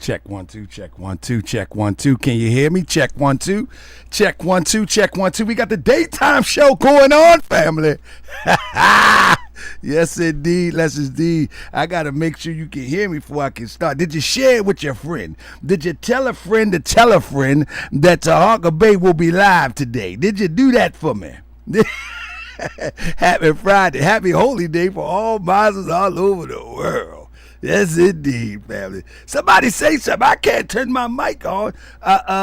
Check 1 2, check 1 2, check 1 2. Can you hear me? Check 1 2, check 1 2, check 1 2. We got the daytime show going on, family. Yes, indeed. Yes, indeed. I got to make sure you can hear me before I can start. Did you share it with your friend? Did you tell a friend to tell a friend that Taharkabey will be live today? Did you do that for me? Happy Friday. Happy Holy Day for all Moses all over the world. Yes, indeed, family. Somebody say something. I can't turn my mic on,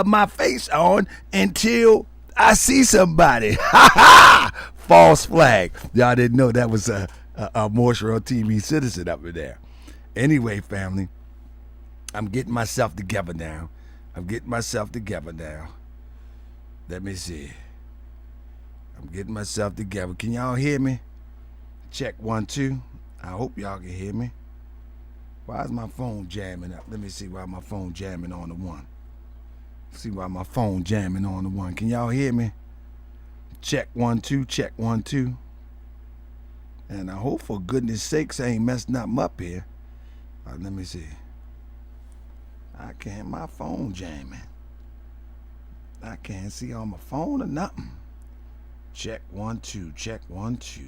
my face on until I see somebody. Ha ha! False flag. Y'all didn't know that was a Morshaw TV citizen up in there. Anyway, family, I'm getting myself together now. Let me see. I'm getting myself together. Can y'all hear me? Check 1 2. I hope y'all can hear me. Why is my phone jamming up? Let me see why my phone jamming on the one. Can y'all hear me? Check 1 2, check 1 2. And I hope for goodness sakes I ain't messing up up here. Let me see. I can't, my phone jamming. I can't see on my phone or nothing. Check 1 2, check 1 2.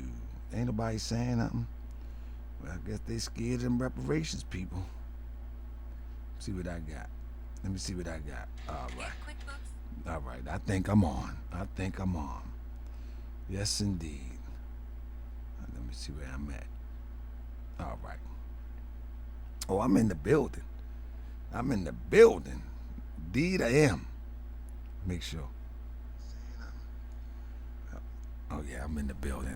Ain't nobody saying nothing. Well, I guess they scared of them reparations people. See what I got. Let me see what I got. All right. All right. I think I'm on. Yes, indeed. Let me see where I'm at. All right. Oh, I'm in the building. Indeed, I am. Make sure. Oh, yeah, I'm in the building.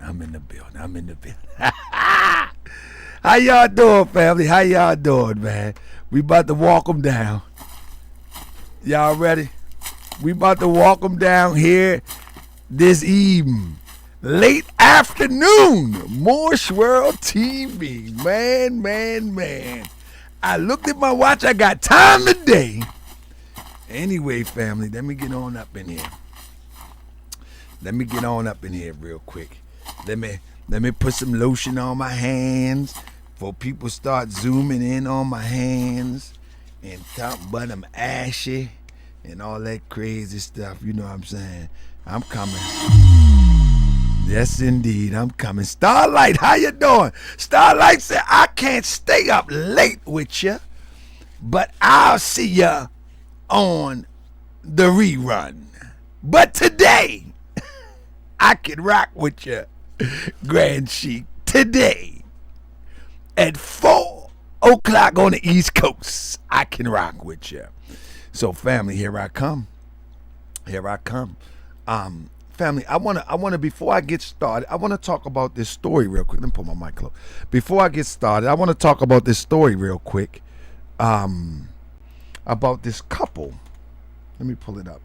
How y'all doing, family? How y'all doing, man? We about to walk them down. Y'all ready? We about to walk them down here this evening. Late afternoon. Morse World TV. Man. I looked at my watch. I got time today. Anyway, family, let me get on up in here real quick. Let me put some lotion on my hands before people start zooming in on my hands and talk about them ashy and all that crazy stuff. You know what I'm saying? I'm coming. Yes, indeed, I'm coming. Starlight, how you doing? Starlight said, I can't stay up late with you, but I'll see you on the rerun. But today, I can rock with you, Grand Sheik, today at 4 o'clock on the East Coast. I can rock with you. So, family, here I come. Family, I wanna before I get started, I wanna talk about this story real quick. Let me put my mic close. Before I get started, I wanna talk about this story real quick. About this couple. Let me pull it up.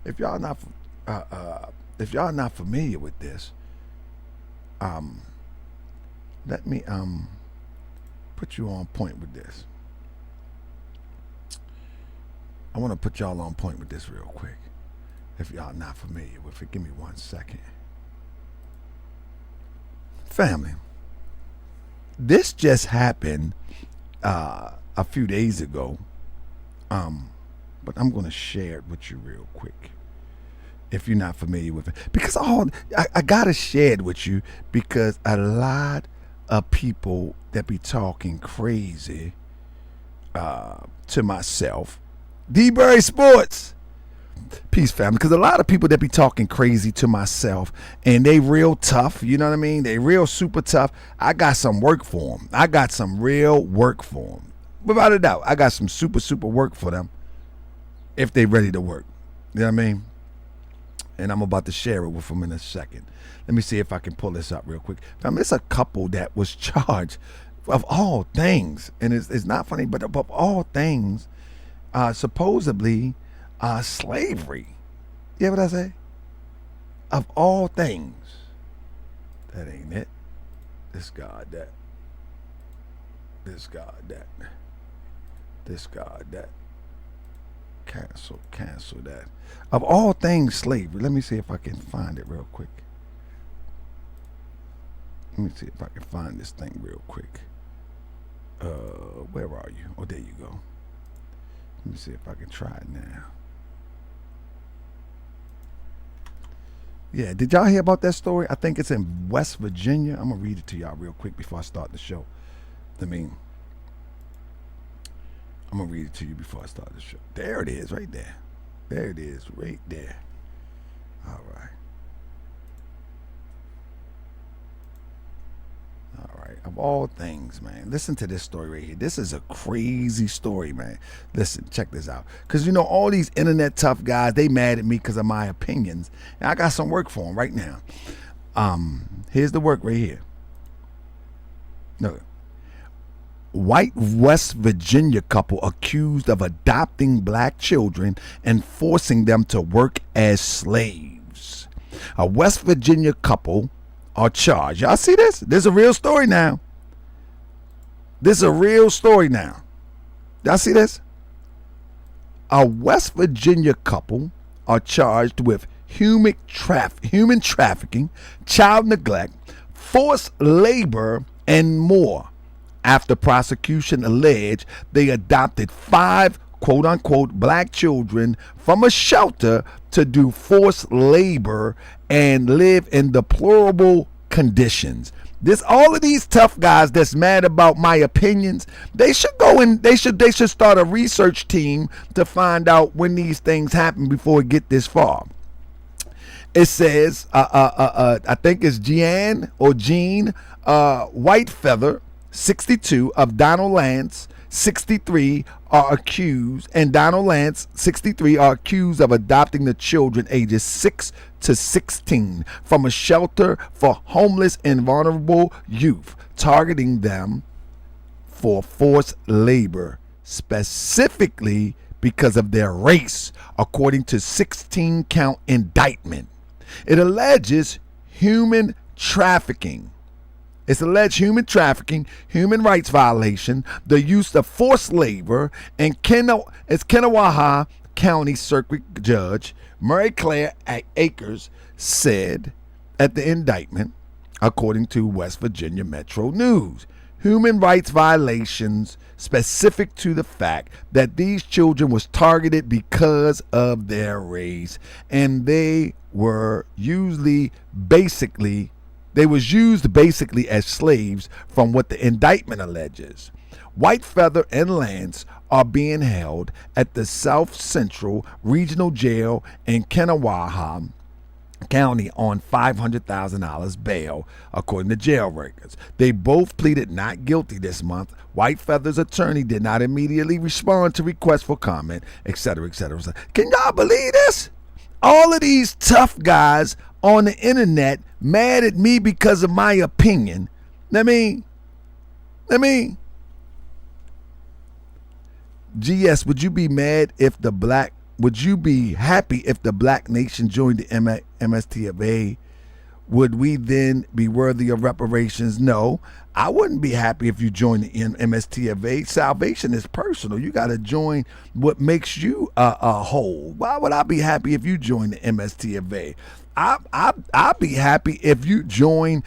If y'all not familiar with this, let me put you on point with this. I want to put y'all on point with this real quick. If y'all not familiar with it, give me 1 second. Family, this just happened a few days ago, but I'm going to share it with you real quick if you're not familiar with it. Because I got to share it with you because a lot of people that be talking crazy to myself, D-Berry Sports, peace, family, because a lot of people that be talking crazy to myself and they real tough, you know what I mean? They real super tough. I got some work for them. Without a doubt, I got some super work for them if they ready to work. You know what I mean? And I'm about to share it with them in a second. Let me see if I can pull this up real quick. It's a couple that was charged of all things, and it's not funny, but above all things, supposedly slavery. You hear what I say? Of all things. That ain't it. Discard that. Cancel that. Of all things slavery. Let me see if I can find it real quick. Let me see if I can find this thing real quick. Where are you? Oh, there you go. Let me see if I can try it now. Yeah, did y'all hear about that story? I think it's in West Virginia. I'm gonna read it to y'all real quick before I start the show. I mean, I'm gonna read it to you before I start the show. There it is, right there. There it is, right there. All right. All right. Of all things, man, listen to this story right here. This is a crazy story, man. Listen, check this out. Because, you know, all these internet tough guys, they mad at me because of my opinions. And I got some work for them right now. Here's the work right here. Look. White West Virginia couple accused of adopting black children and forcing them to work as slaves. A West Virginia couple are charged. Y'all see this? This is a real story now. This is a real story now. Y'all see this? A West Virginia couple are charged with human trafficking, child neglect, forced labor, and more, after prosecution alleged they adopted 5 quote-unquote black children from a shelter to do forced labor and live in deplorable conditions. All of these tough guys that's mad about my opinions, they should go and they should start a research team to find out when these things happen before it get this far. It says, I think it's Jean Whitefeather, 62, of Donald Lance, 63, are accused, and Donald Lance, 63, are accused of adopting the children ages 6 to 16 from a shelter for homeless and vulnerable youth, targeting them for forced labor, specifically because of their race, according to 16-count indictment. It alleges human trafficking. It's alleged human trafficking, human rights violation, the use of forced labor, and Kanawha County Circuit Judge Mary Claire Akers said at the indictment, according to West Virginia Metro News. Human rights violations specific to the fact that these children was targeted because of their race, and they was used basically as slaves, from what the indictment alleges. Whitefeather and Lance are being held at the South Central Regional Jail in Kanawha County on $500,000 bail, according to jail records. They both pleaded not guilty this month. Whitefeather's attorney did not immediately respond to requests for comment, etc., etc. Can y'all believe this? All of these tough guys on the internet mad at me because of my opinion. GS, would you be happy if the black nation joined the MST of A? Would we then be worthy of reparations? No, I wouldn't be happy if you joined the MST of A. Salvation is personal. You got to join what makes you whole. Why would I be happy if you join the MST of A? I'd be happy if you join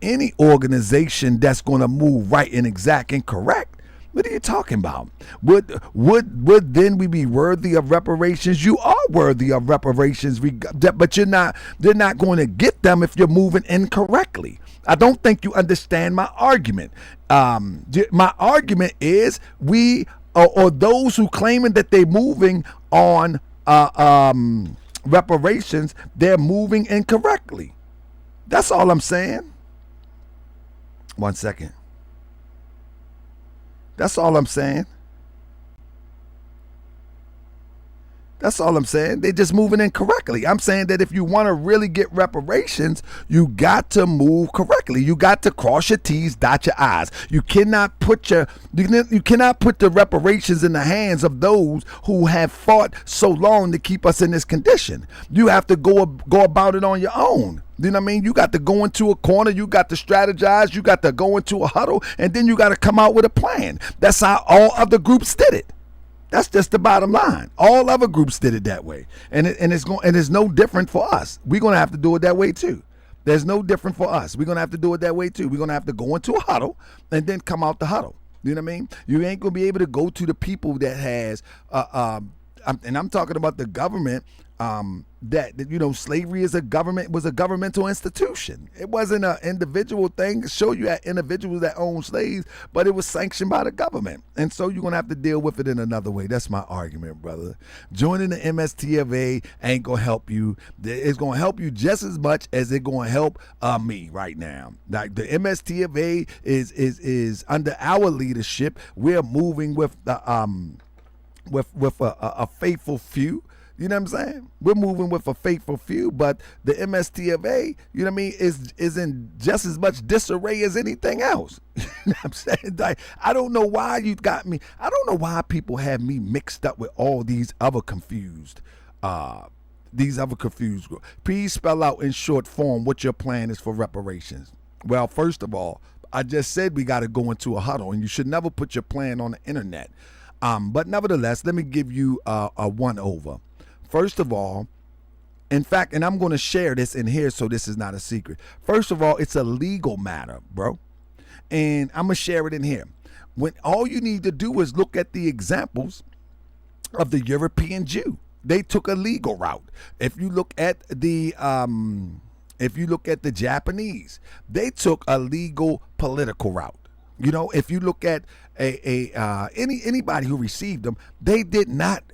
any organization that's going to move right and exact and correct. What are you talking about? Would then we be worthy of reparations? You are worthy of reparations, but they're not going to get them if you're moving incorrectly. I don't think you understand my argument. My argument is we or those who claiming that they're moving on reparations, they're moving incorrectly. That's all I'm saying. 1 second. That's all I'm saying. That's all I'm saying. They're just moving incorrectly. I'm saying that if you want to really get reparations, you got to move correctly. You got to cross your T's, dot your I's. You cannot put the reparations in the hands of those who have fought so long to keep us in this condition. You have to go about it on your own. You know what I mean? You got to go into a corner, you got to strategize, you got to go into a huddle, and then you got to come out with a plan. That's how all other groups did it. That's just the bottom line. All other groups did it that way, and it's no different for us. We're gonna have to do it that way too. There's no different for us. We're gonna have to do it that way too. We're gonna have to go into a huddle and then come out the huddle. You know what I mean? You ain't gonna be able to go to the people that has, and I'm talking about the government. That slavery is was a governmental institution. It wasn't an individual thing. Show you had individuals that owned slaves, but it was sanctioned by the government, and so you're gonna have to deal with it in another way. That's my argument, brother. Joining the MSTFA ain't gonna help you. It's gonna help you just as much as it's gonna help me right now. Like the MSTFA is under our leadership. We're moving with the with a faithful few. You know what I'm saying? We're moving with a faithful few, but the MSTFA, you know what I mean, is in just as much disarray as anything else. You know what I'm saying? Like, I don't know why you got me. I don't know why people have me mixed up with all these other confused. Please spell out in short form what your plan is for reparations. Well, first of all, I just said we got to go into a huddle, and you should never put your plan on the internet. But nevertheless, let me give you a one over. First of all, in fact, and I'm going to share this in here so this is not a secret. First of all, it's a legal matter, bro. And I'm going to share it in here. When all you need to do is look at the examples of the European Jew. They took a legal route. If you look at the Japanese, they took a legal political route. You know, if you look at anybody who received them, they did not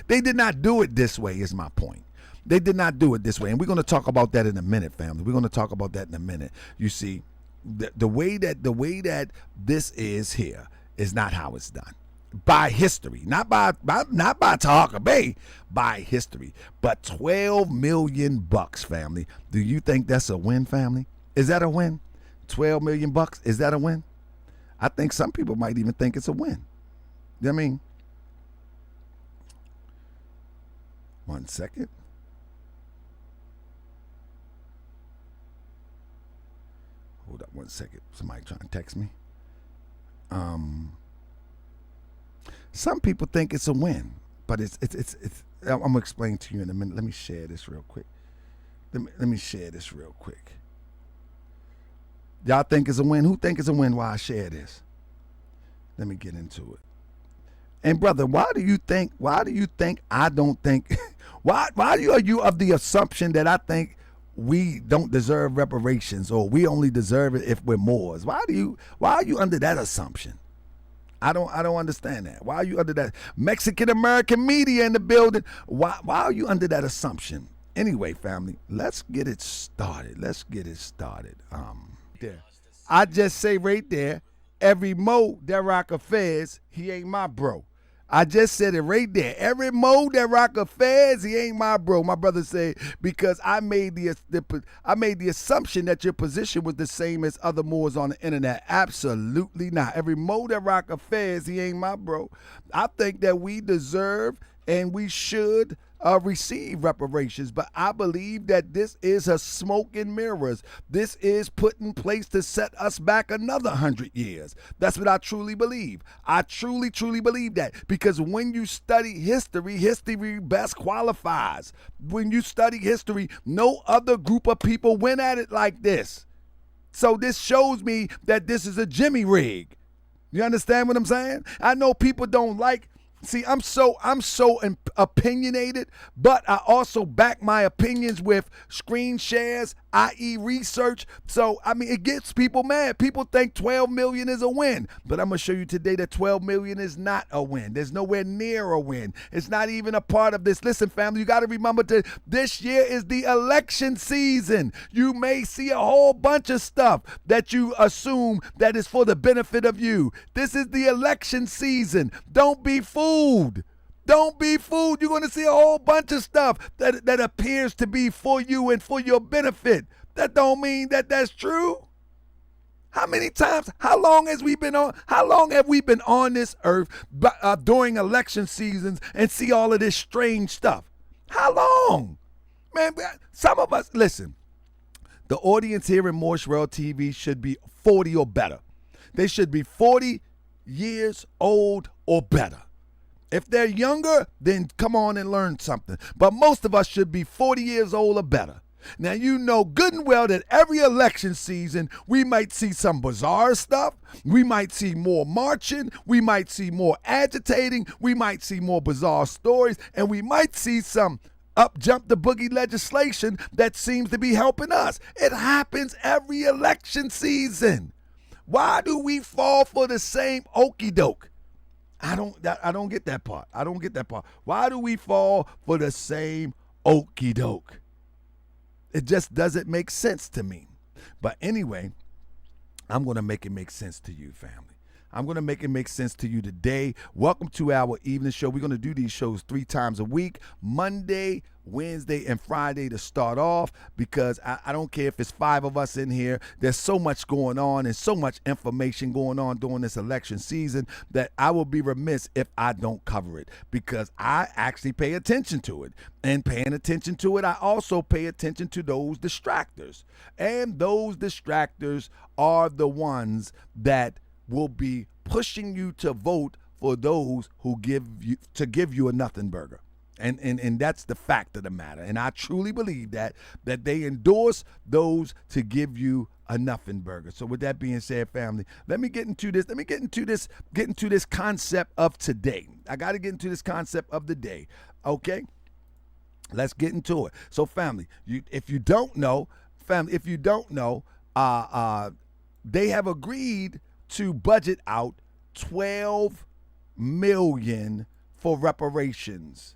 they did not do it this way. Is my point. They did not do it this way, and we're going to talk about that in a minute, family. We're going to talk about that in a minute. You see, the way that this is here is not how it's done by history, not by Taharkabey, by history. But $12 million, family. Do you think that's a win, family? Is that a win? $12 million, is that a win? I think some people might even think it's a win. You know what I mean? One second. Hold up one second. Somebody trying to text me. Some people think it's a win, but it's I'm gonna explain to you in a minute. Let me share this real quick. Let me share this real quick. Y'all think it's a win? Who think it's a win while I share this? Let me get into it. And brother, why do you think I don't think why are you of the assumption that I think we don't deserve reparations or we only deserve it if we're Moors? Why are you under that assumption? I don't understand that. Why are you under that? Mexican American media in the building. Why are you under that assumption? Anyway, family, let's get it started. There. I just say right there, every Mo that rock affairs, he ain't my bro. I just said it right there. Every Mo that rock affairs, he ain't my bro. My brother said, because I made the assumption that your position was the same as other Moors on the internet. Absolutely not. Every Mo that rock affairs, he ain't my bro. I think that we deserve and we should receive reparations, but I believe that this is a smoke and mirrors. This is put in place to set us back another 100 years. That's what I truly believe. I truly believe that, because when you study history best qualifies. When you study history, no other group of people went at it like this. So this shows me that this is a Jimmy rig. You understand what I'm saying? I know people don't like. See, I'm so opinionated, but I also back my opinions with screen shares, i.e. research. So, I mean, it gets people mad. People think 12 million is a win, but I'm going to show you today that 12 million is not a win. There's nowhere near a win. It's not even a part of this. Listen, family, you got to remember that this year is the election season. You may see a whole bunch of stuff that you assume that is for the benefit of you. This is the election season. Don't be fooled. Don't be fooled. You're going to see a whole bunch of stuff that appears to be for you and for your benefit. That don't mean that that's true. How many times, how long have we been on this earth during election seasons and see all of this strange stuff? How long? Man, some of us, listen, the audience here in Morse World TV should be 40 or better. They should be 40 years old or better. If they're younger, then come on and learn something. But most of us should be 40 years old or better. Now, you know good and well that every election season, we might see some bizarre stuff. We might see more marching. We might see more agitating. We might see more bizarre stories. And we might see some up jump the boogie legislation that seems to be helping us. It happens every election season. Why do we fall for the same okie doke? I don't get that part. I don't get that part. Why do we fall for the same okie doke? It just doesn't make sense to me. But anyway, I'm going to make it make sense to you, family. I'm going to make it make sense to you today. Welcome to our evening show. We're going to do these shows 3 times a week, Monday, Wednesday, and Friday to start off, because I don't care if it's 5 of us in here. There's so much going on and so much information going on during this election season that I will be remiss if I don't cover it, because I actually pay attention to it. And paying attention to it, I also pay attention to those distractors. And those distractors are the ones that will be pushing you to vote for those who give you a nothing burger. And that's the fact of the matter. And I truly believe that they endorse those to give you a nothing burger. So with that being said, family, let me get into this concept of today. I got to get into this concept of the day. Okay? Let's get into it. So family, if you don't know, they have agreed to budget out $12 million for reparations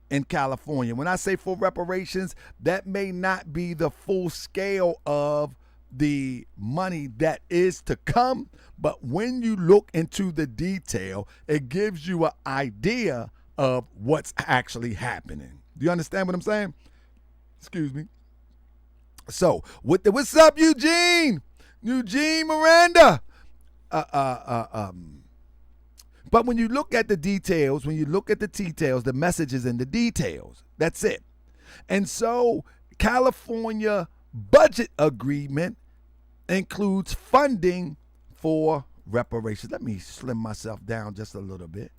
in California. When I say for reparations, that may not be the full scale of the money that is to come, but when you look into the detail, it gives you an idea of what's actually happening. Do you understand what I'm saying? Excuse me. So, what's up, Eugene? Eugene Miranda. But when you look at the details, the messages in the details, that's it. And so California budget agreement includes funding for reparations. Let me slim myself down just a little bit.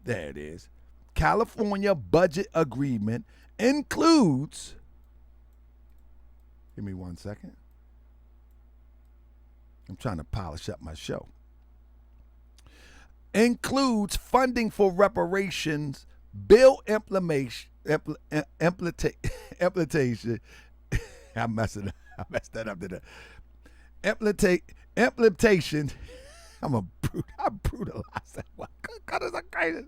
There it is. California budget agreement includes, give me 1 second. I'm trying to polish up my show. Includes funding for reparations, bill implementation. I messed that up today. Implementation. I brutalized that one. God, is that crazy?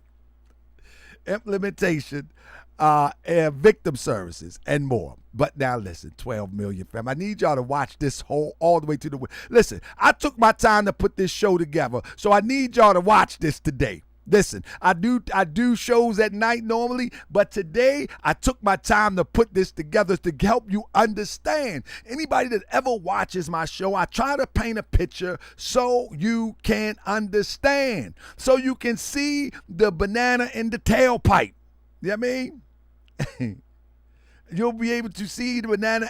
Implementation, and victim services, and more. But now listen, 12 million, fam. I need y'all to watch this all the way to the. Listen, I took my time to put this show together, so I need y'all to watch this today. Listen, I do shows at night normally, but today I took my time to put this together to help you understand. Anybody that ever watches my show, I try to paint a picture so you can understand, so you can see the banana in the tailpipe. You know what I mean? You'll be able to see the banana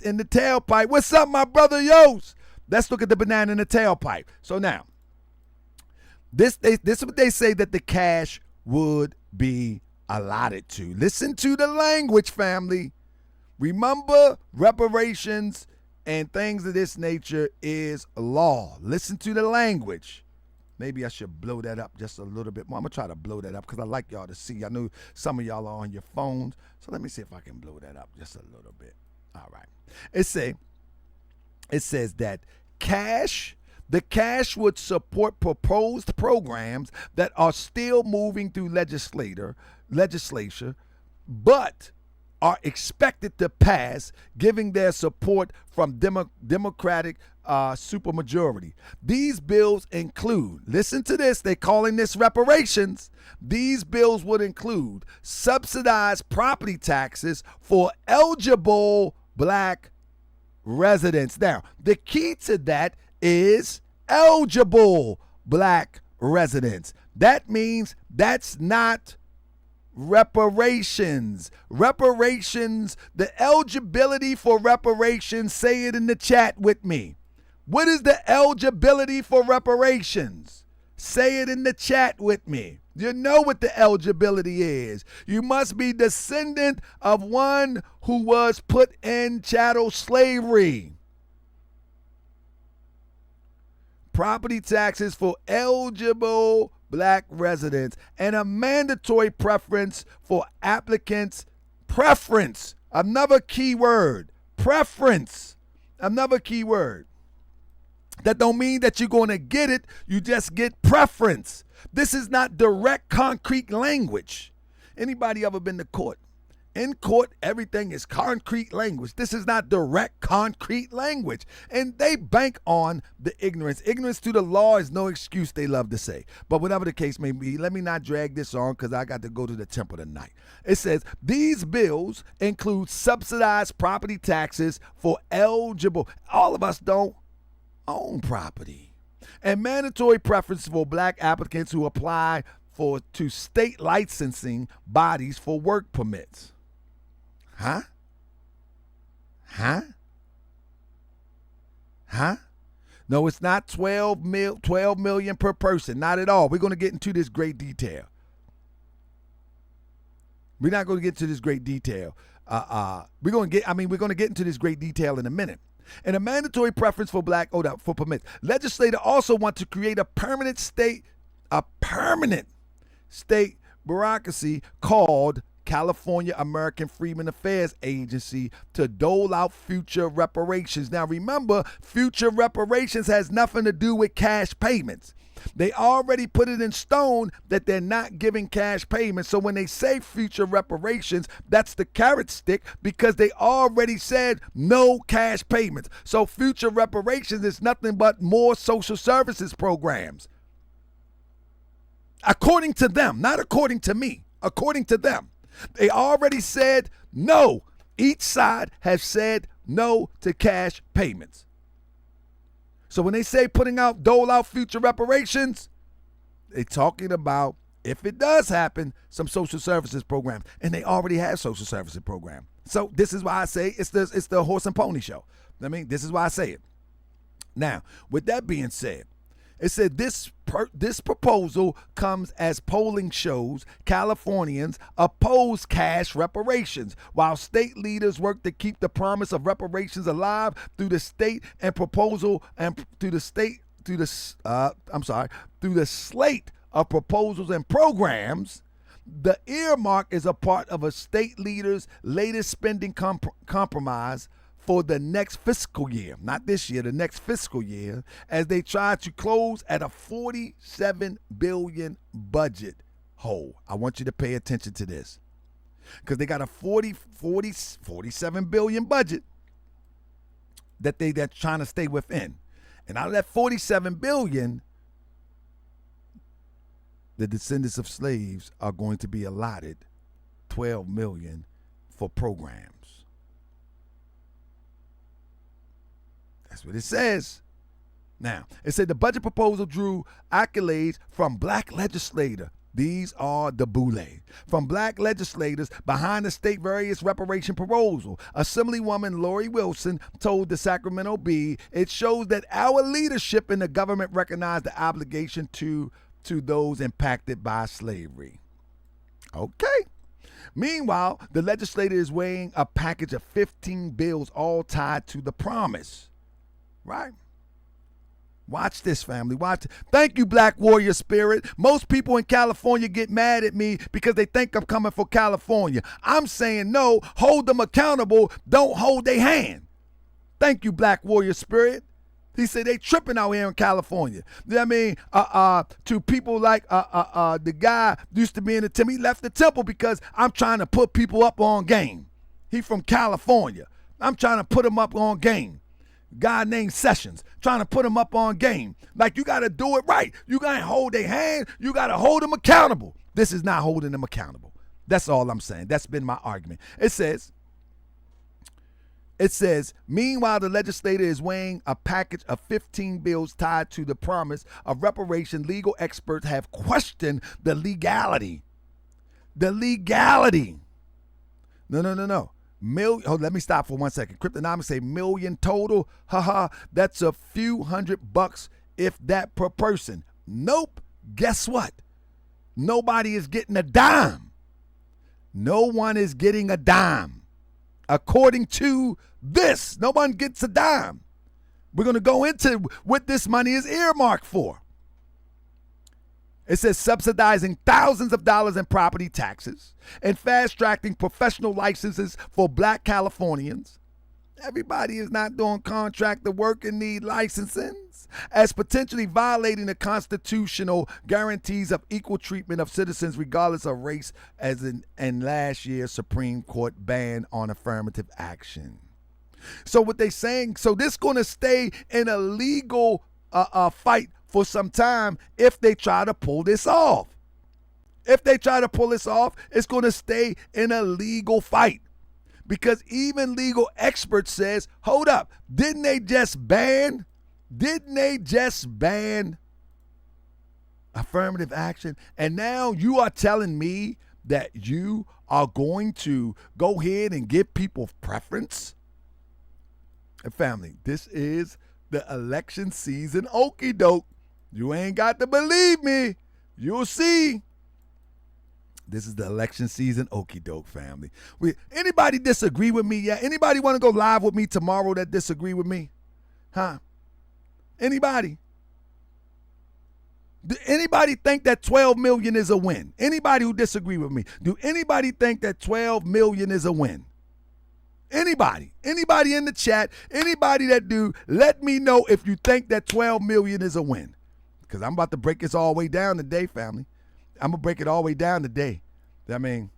in the tailpipe. What's up, my brother Yos? Let's look at the banana in the tailpipe. So now, this is what they say that the cash would be allotted to. Listen to the language, family. Remember, reparations and things of this nature is law. Listen to the language. Maybe I should blow that up just a little bit more. I'm going to try to blow that up because I like y'all to see. I know some of y'all are on your phones. So let me see if I can blow that up just a little bit. All right. It says that the cash would support proposed programs that are still moving through legislature, but are expected to pass, giving their support from Democratic supermajority. These bills include, listen to this, they're calling this reparations. These bills would include subsidized property taxes for eligible black residents. Now, the key to that is eligible black residents. That means that's not reparations. Reparations, the eligibility for reparations, say it in the chat with me. What is the eligibility for reparations? Say it in the chat with me. You know what the eligibility is. You must be descendant of one who was put in chattel slavery. Property taxes for eligible black residents and a mandatory preference for applicants. Preference, another key word. Preference, another key word. That don't mean that you're going to get it. You just get preference. This is not direct, concrete language. Anybody ever been to court? In court, everything is concrete language. This is not direct, concrete language. And they bank on the ignorance. Ignorance to the law is no excuse, they love to say. But whatever the case may be, let me not drag this on because I got to go to the temple tonight. It says, these bills include subsidized property taxes for eligible. All of us don't own property. And mandatory preference for black applicants who apply to state licensing bodies for work permits. Huh? No, it's not 12 million per person. Not at all. We're going to get into this great detail. We're not going to get into this great detail. We're going to get into this great detail in a minute. And a mandatory preference for for permits. Legislators also want to create a permanent state bureaucracy called California American Freedmen Affairs Agency to dole out future reparations. Now remember, future reparations has nothing to do with cash payments. They already put it in stone that they're not giving cash payments. So when they say future reparations, that's the carrot stick because they already said no cash payments. So future reparations is nothing but more social services programs. According to them, not according to me, according to them. They already said no. Each side has said no to cash payments. So when they say dole out future reparations, they're talking about, if it does happen, some social services programs. And they already have social services program. So this is why I say it's the horse and pony show. I mean, this is why I say it. Now, with that being said, it said this proposal comes as polling shows Californians oppose cash reparations, while state leaders work to keep the promise of reparations alive through the state and proposal and through the slate of proposals and programs. The earmark is a part of a state leader's latest spending compromise for the next fiscal year, not this year, the next fiscal year, as they try to close at a $47 billion budget hole. I want you to pay attention to this because they got a $47 billion budget that they're trying to stay within. And out of that $47 billion, the descendants of slaves are going to be allotted $12 million for programs. That's what it says. Now, it said the budget proposal drew accolades from black legislators. These are the boule. From black legislators behind the state various reparation proposal. Assemblywoman Lori Wilson told the Sacramento Bee, it shows that our leadership in the government recognize the obligation to those impacted by slavery. Okay. Meanwhile, the legislator is weighing a package of 15 bills all tied to the promise. Right? Watch this, family. Watch. Thank you, Black Warrior Spirit. Most people in California get mad at me because they think I'm coming for California. I'm saying no, hold them accountable. Don't hold their hand. Thank you, Black Warrior Spirit. He said they tripping out here in California. I mean, to people like the guy used to be in the temple. He left the temple because I'm trying to put people up on game. He from California. I'm trying to put him up on game. Guy named Sessions, trying to put him up on game. Like, you got to do it right. You got to hold their hand. You got to hold them accountable. This is not holding them accountable. That's all I'm saying. That's been my argument. It says, meanwhile, the legislator is weighing a package of 15 bills tied to the promise of reparation. Legal experts have questioned the legality. The legality. No. Let me stop for 1 second. Cryptonomics say million total. That's a few $100 if that per person. Nope. Guess what? Nobody is getting a dime. No one is getting a dime. According to this, no one gets a dime. We're going to go into what this money is earmarked for. It says subsidizing thousands of dollars in property taxes and fast-tracking professional licenses for black Californians. Everybody is not doing contractor work and need licensing, as potentially violating the constitutional guarantees of equal treatment of citizens regardless of race, as in last year's Supreme Court ban on affirmative action. So what they saying, so this going to stay in a legal fight for some time if they try to pull this off. If they try to pull this off, it's going to stay in a legal fight. Because even legal experts says, hold up, didn't they just ban affirmative action? And now you are telling me that you are going to go ahead and give people preference? And family, this is the election season okie doke. You ain't got to believe me. You'll see. This is the election season okie doke, family. Anybody disagree with me yet? Anybody want to go live with me tomorrow that disagree with me? Huh? Anybody? Do anybody think that 12 million is a win? Anybody who disagree with me? Do anybody think that 12 million is a win? Anybody? Anybody in the chat? Anybody that do? Let me know if you think that 12 million is a win. Because I'm about to break this all the way down today, family. I'm going to break it all the way down today. I mean,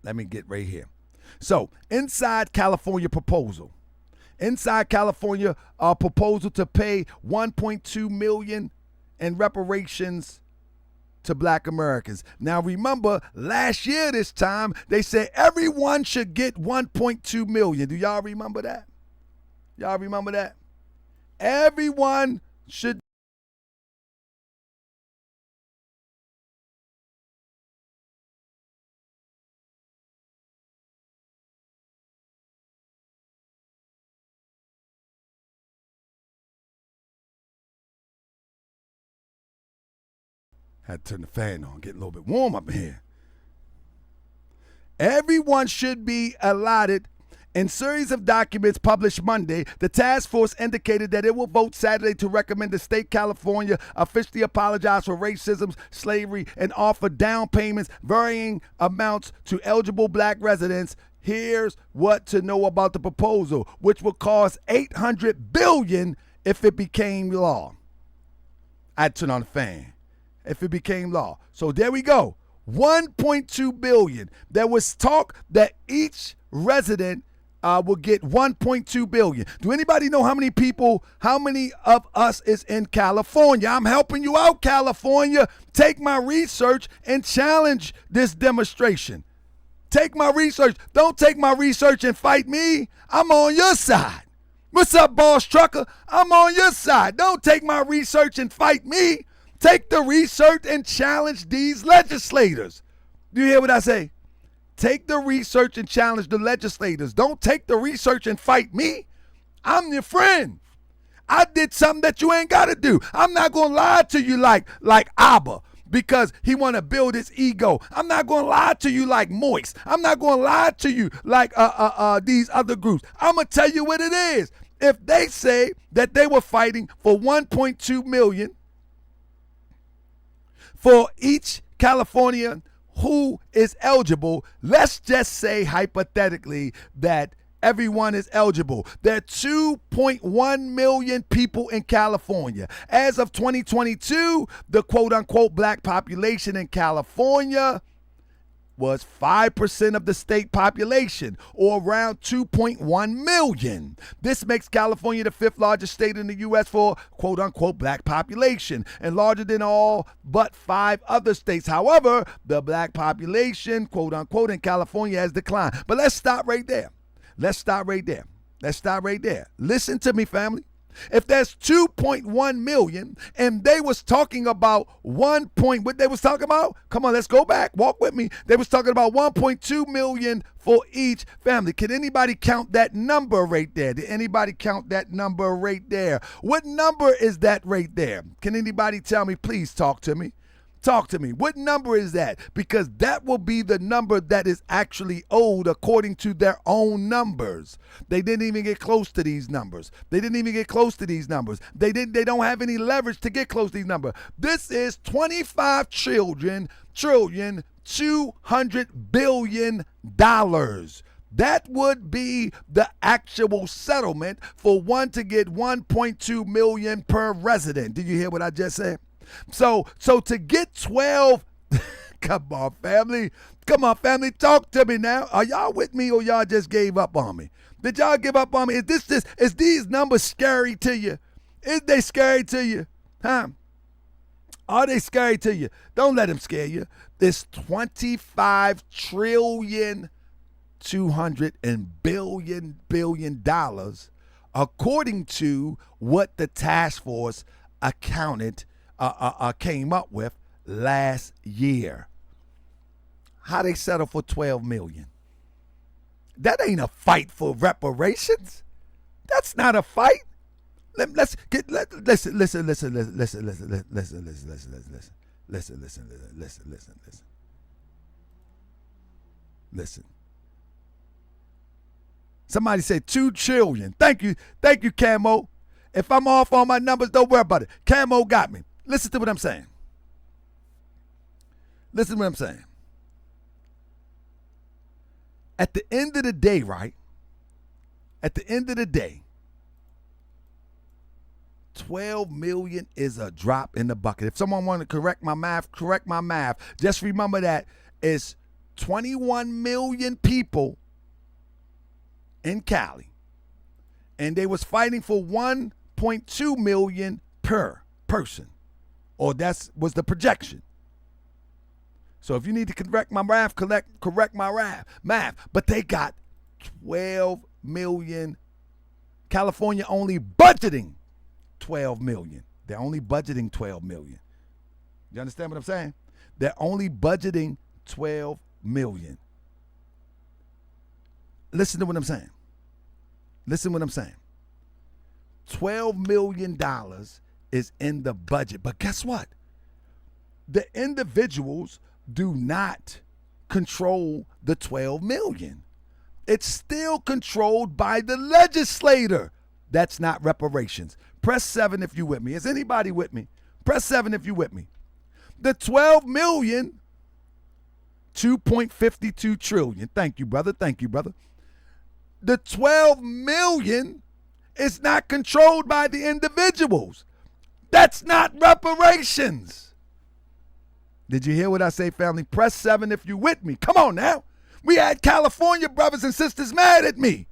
let me get right here. So, inside California proposal. Inside California proposal to pay $1.2 million in reparations to black Americans. Now, remember, last year this time, they said everyone should get $1.2 million. Do y'all remember that? Y'all remember that? Everyone should. Had to turn the fan on, get a little bit warm up in here. Everyone should be allotted. In series of documents published Monday, the task force indicated that it will vote Saturday to recommend the state California officially apologize for racism, slavery, and offer down payments varying amounts to eligible black residents. Here's what to know about the proposal, which will cost $800 billion if it became law. I'd turn on the fan. If it became law. So there we go. $1.2 billion. There was talk that each resident will get $1.2 billion. Do anybody know how many of us is in California? I'm helping you out, California. Take my research and challenge this demonstration. Take my research. Don't take my research and fight me. I'm on your side. What's up, boss trucker? I'm on your side. Don't take my research and fight me. Take the research and challenge these legislators. Do you hear what I say? Take the research and challenge the legislators. Don't take the research and fight me. I'm your friend. I did something that you ain't got to do. I'm not going to lie to you like Abba because he want to build his ego. I'm not going to lie to you like Moist. I'm not going to lie to you like these other groups. I'm going to tell you what it is. If they say that they were fighting for $1.2 million for each Californian who is eligible, let's just say hypothetically that everyone is eligible. There are 2.1 million people in California. As of 2022, the quote-unquote black population in California was 5% of the state population, or around 2.1 million. This makes California the fifth largest state in the U.S. for quote-unquote black population, and larger than all but 5 other states. However, the black population, quote-unquote, in California has declined. But let's stop right there. Let's stop right there. Listen to me, family. If there's 2.1 million and they was talking about what they was talking about? Come on, let's go back. Walk with me. They was talking about 1.2 million for each family. Can anybody count that number right there? Did anybody count that number right there? What number is that right there? Can anybody tell me? Please talk to me. Talk to me. What number is that? Because that will be the number that is actually owed according to their own numbers. They didn't even get close to these numbers. They don't have any leverage to get close to these numbers. This is 25 trillion, 200 billion dollars. That would be the actual settlement for one to get 1.2 million per resident. Did you hear what I just said? So to get 12, come on, family, talk to me now. Are y'all with me or y'all just gave up on me? Did y'all give up on me? Is these numbers scary to you? Is they scary to you? Huh? Are they scary to you? Don't let them scare you. It's 25 trillion, 200 billion dollars, according to what the task force came up with last year. How they settle for 12 million? That ain't a fight for reparations. That's not a fight. Listen. Somebody said 2 trillion. Thank you, Camo. If I'm off on my numbers, don't worry about it. Camo got me. Listen to what I'm saying. At the end of the day, right? At the end of the day, 12 million is a drop in the bucket. If someone want to correct my math. Just remember that it's 21 million people in Cali, and they was fighting for 1.2 million per person, or that was the projection. So if you need to correct my math, correct my math. But they got 12 million. California only budgeting 12 million. They're only budgeting 12 million. You understand what I'm saying? They're only budgeting 12 million. Listen to what I'm saying. $12 million is in the budget. But guess what? The individuals do not control the 12 million. It's still controlled by the legislator. That's not reparations. Press 7 if you with me. Is anybody with me? Press 7 if you with me. The 12 million, 2.52 trillion. Thank you, brother. The 12 million is not controlled by the individuals. That's not reparations. Did you hear what I say, family? Press 7 if you with me. Come on now. We had California brothers and sisters mad at me.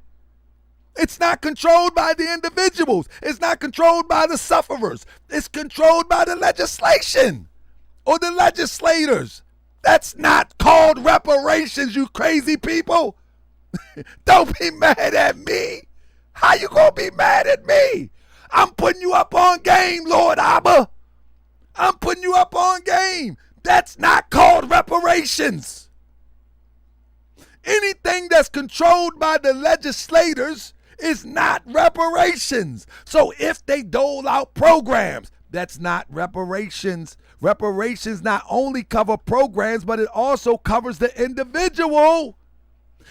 It's not controlled by the individuals. It's not controlled by the sufferers. It's controlled by the legislation or the legislators. That's not called reparations, you crazy people. Don't be mad at me. How you gonna be mad at me? I'm putting you up on game, Lord Abba. I'm putting you up on game. That's not called reparations. Anything that's controlled by the legislators is not reparations. So if they dole out programs, that's not reparations. Reparations not only cover programs, but it also covers the individual.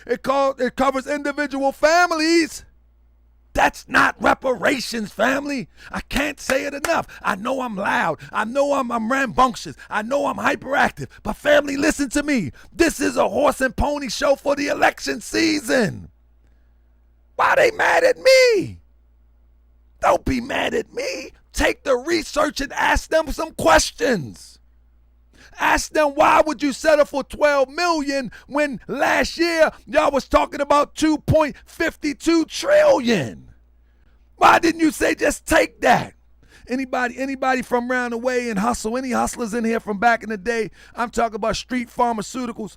It covers individual families. That's not reparations, family. I can't say it enough. I know I'm loud. I know I'm rambunctious. I know I'm hyperactive. But family, listen to me. This is a horse and pony show for the election season. Why are they mad at me? Don't be mad at me. Take the research and ask them some questions. Ask them, why would you settle for 12 million when last year y'all was talking about 2.52 trillion? Why didn't you say just take that? Anybody from around the way and hustle? Any hustlers in here from back in the day? I'm talking about street pharmaceuticals.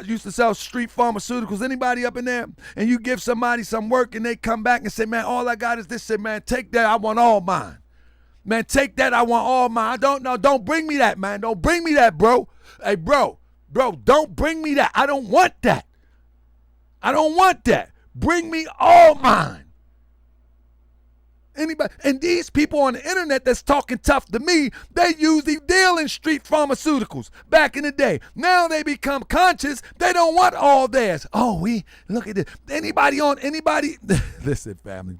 Used to sell street pharmaceuticals. Anybody up in there? And you give somebody some work and they come back and say, man, all I got is this. Say, man, take that. I want all mine. Man, take that. I want all mine. I don't know. Don't bring me that, man. Don't bring me that, bro. Hey, bro, don't bring me that. I don't want that. Bring me all mine. Anybody? And these people on the internet that's talking tough to me, they usually deal in street pharmaceuticals back in the day. Now they become conscious. They don't want all theirs. Oh, we look at this. Anybody? Listen, family.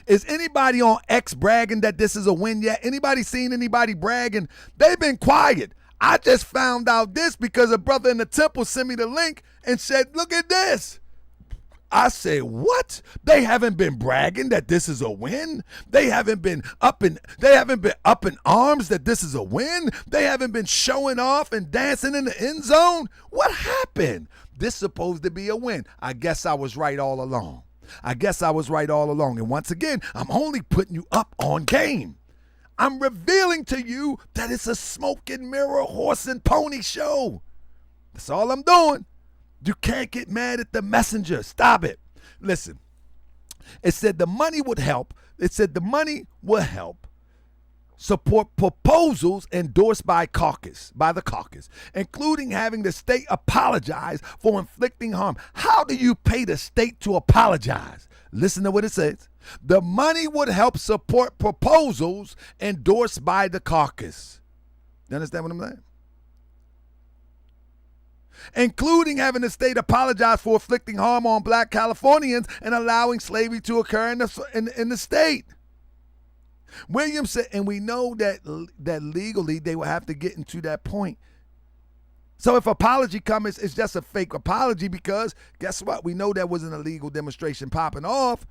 Is anybody on X bragging that this is a win yet? Anybody seen anybody bragging? They've been quiet. I just found out this because a brother in the temple sent me the link and said, look at this. I said, what? They haven't been bragging that this is a win. They haven't been up in arms that this is a win. They haven't been showing off and dancing in the end zone. What happened? This is supposed to be a win. I guess I was right all along. And once again, I'm only putting you up on game. I'm revealing to you that it's a smoke and mirror, horse and pony show. That's all I'm doing. You can't get mad at the messenger. Stop it. Listen, it said the money would help. Support proposals endorsed by the caucus, including having the state apologize for inflicting harm. How do you pay the state to apologize? Listen to what it says. The money would help support proposals endorsed by the caucus. You understand what I'm saying? Including having the state apologize for inflicting harm on black Californians and allowing slavery to occur in the state. Williams said, and we know that legally they will have to get into that point. So if apology comes, it's just a fake apology because guess what? We know there was an illegal demonstration popping off.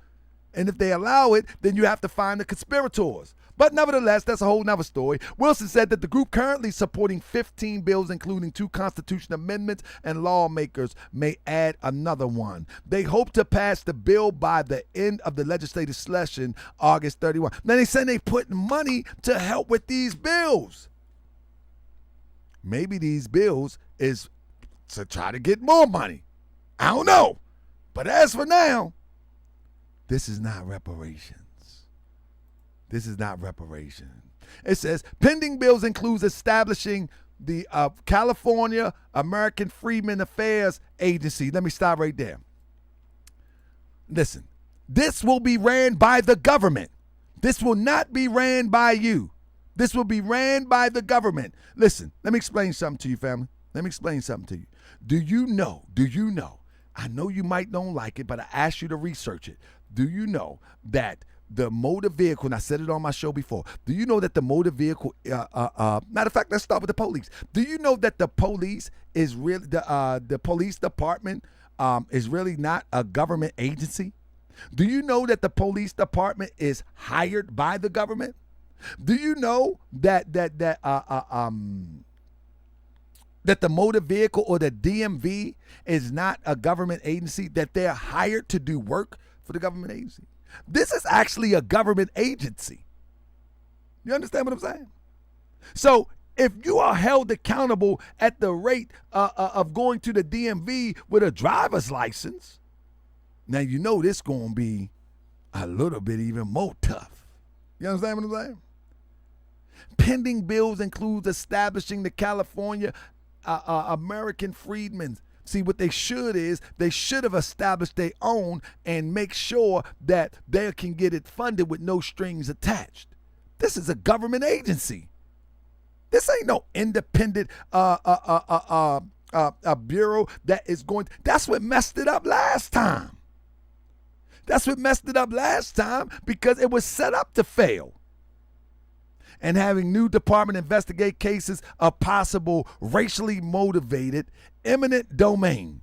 And if they allow it, then you have to find the conspirators. But nevertheless, that's a whole nother story. Wilson said that the group currently supporting 15 bills, including 2 constitutional amendments, and lawmakers may add another one. They hope to pass the bill by the end of the legislative session, August 31. Now they say they put money to help with these bills. Maybe these bills is to try to get more money. I don't know. But as for now, this is not reparations. This is not reparation. It says pending bills includes establishing the California American Freedman Affairs Agency. Let me stop right there. Listen, this will be ran by the government. This will not be ran by you. This will be ran by the government. Listen, let me explain something to you, family. Let me explain something to you. Do you know? I know you might don't like it, but I asked you to research it. Do you know that the motor vehicle, and I said it on my show before, do you know that the motor vehicle, matter of fact, let's start with the police. Do you know that the police is really, the police department is really not a government agency? Do you know that the police department is hired by the government? Do you know that the motor vehicle or the DMV is not a government agency, that they're hired to do work for the government agency? This is actually a government agency. You understand what I'm saying? So if you are held accountable at the rate of going to the DMV with a driver's license, now you know this going to be a little bit even more tough. You understand what I'm saying? Pending bills includes establishing the California American Freedmen. See, what they should have established their own and make sure that they can get it funded with no strings attached. This is a government agency. This ain't no independent bureau that is going. That's what messed it up last time. Because it was set up to fail. And having new department investigate cases of possible racially motivated eminent domain.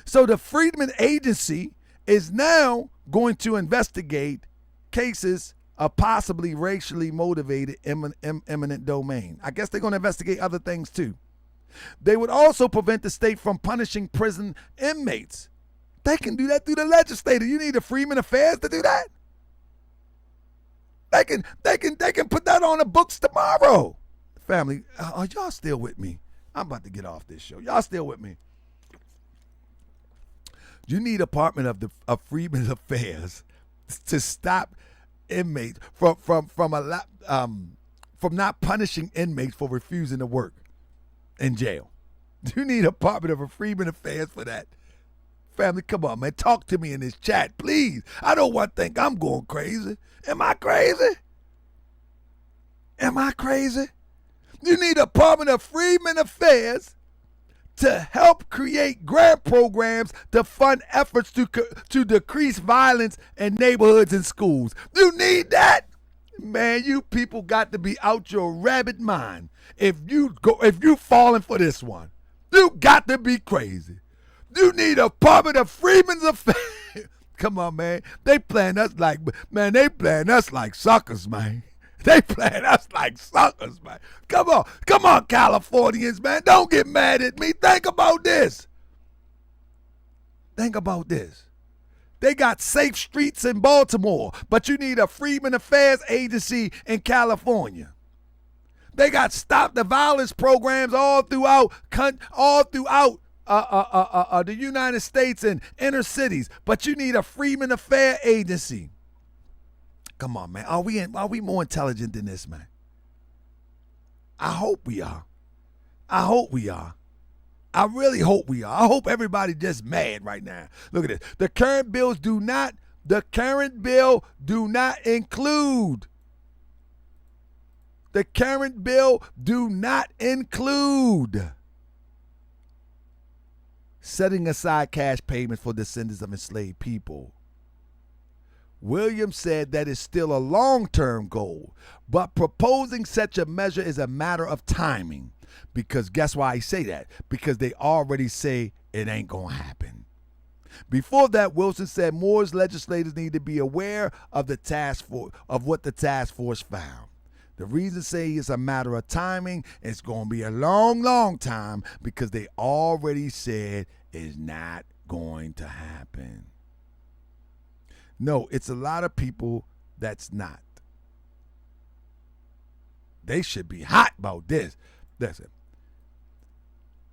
So the Freedman Agency is now going to investigate cases of possibly racially motivated eminent domain. I guess they're going to investigate other things too. They would also prevent the state from punishing prison inmates. They can do that through the legislature. You need a Freedman Affairs to do that? They can put that on the books tomorrow. Family, are y'all still with me? I'm about to get off this show. Y'all still with me? You need Department of Freedmen's Affairs to stop inmates from not punishing inmates for refusing to work in jail. You need a Department of Freedmen's Affairs for that. family, come on, man. Talk to me in this chat, please. I don't want to think I'm going crazy. Am I crazy? Am I crazy? You need a Department of Freedman Affairs to help create grant programs to fund efforts to decrease violence in neighborhoods and schools. You need that? Man, you people got to be out your rabbit mind. If you falling for this one, you got to be crazy. You need a Department of Freedmen's Affairs. Come on, man. They playing us like suckers, man. They playing us like suckers, man. Come on, Californians, man. Don't get mad at me. Think about this. They got safe streets in Baltimore, but you need a Freedmen Affairs agency in California. They got stop the violence programs all throughout the United States and inner cities, but you need a Freedmen Affairs agency. Come on, man. Are we more intelligent than this, man? I hope we are. I really hope we are. I hope everybody just mad right now. Look at this. The current bill do not include setting aside cash payments for descendants of enslaved people. Williams said that is still a long-term goal, but proposing such a measure is a matter of timing. Because guess why I say that? Because they already say it ain't going to happen. Before that, Wilson said Moore's legislators need to be aware of what the task force found. The reason say it's a matter of timing, it's going to be a long, long time because they already said it's not going to happen. No, it's a lot of people that's not. They should be hot about this. That's it.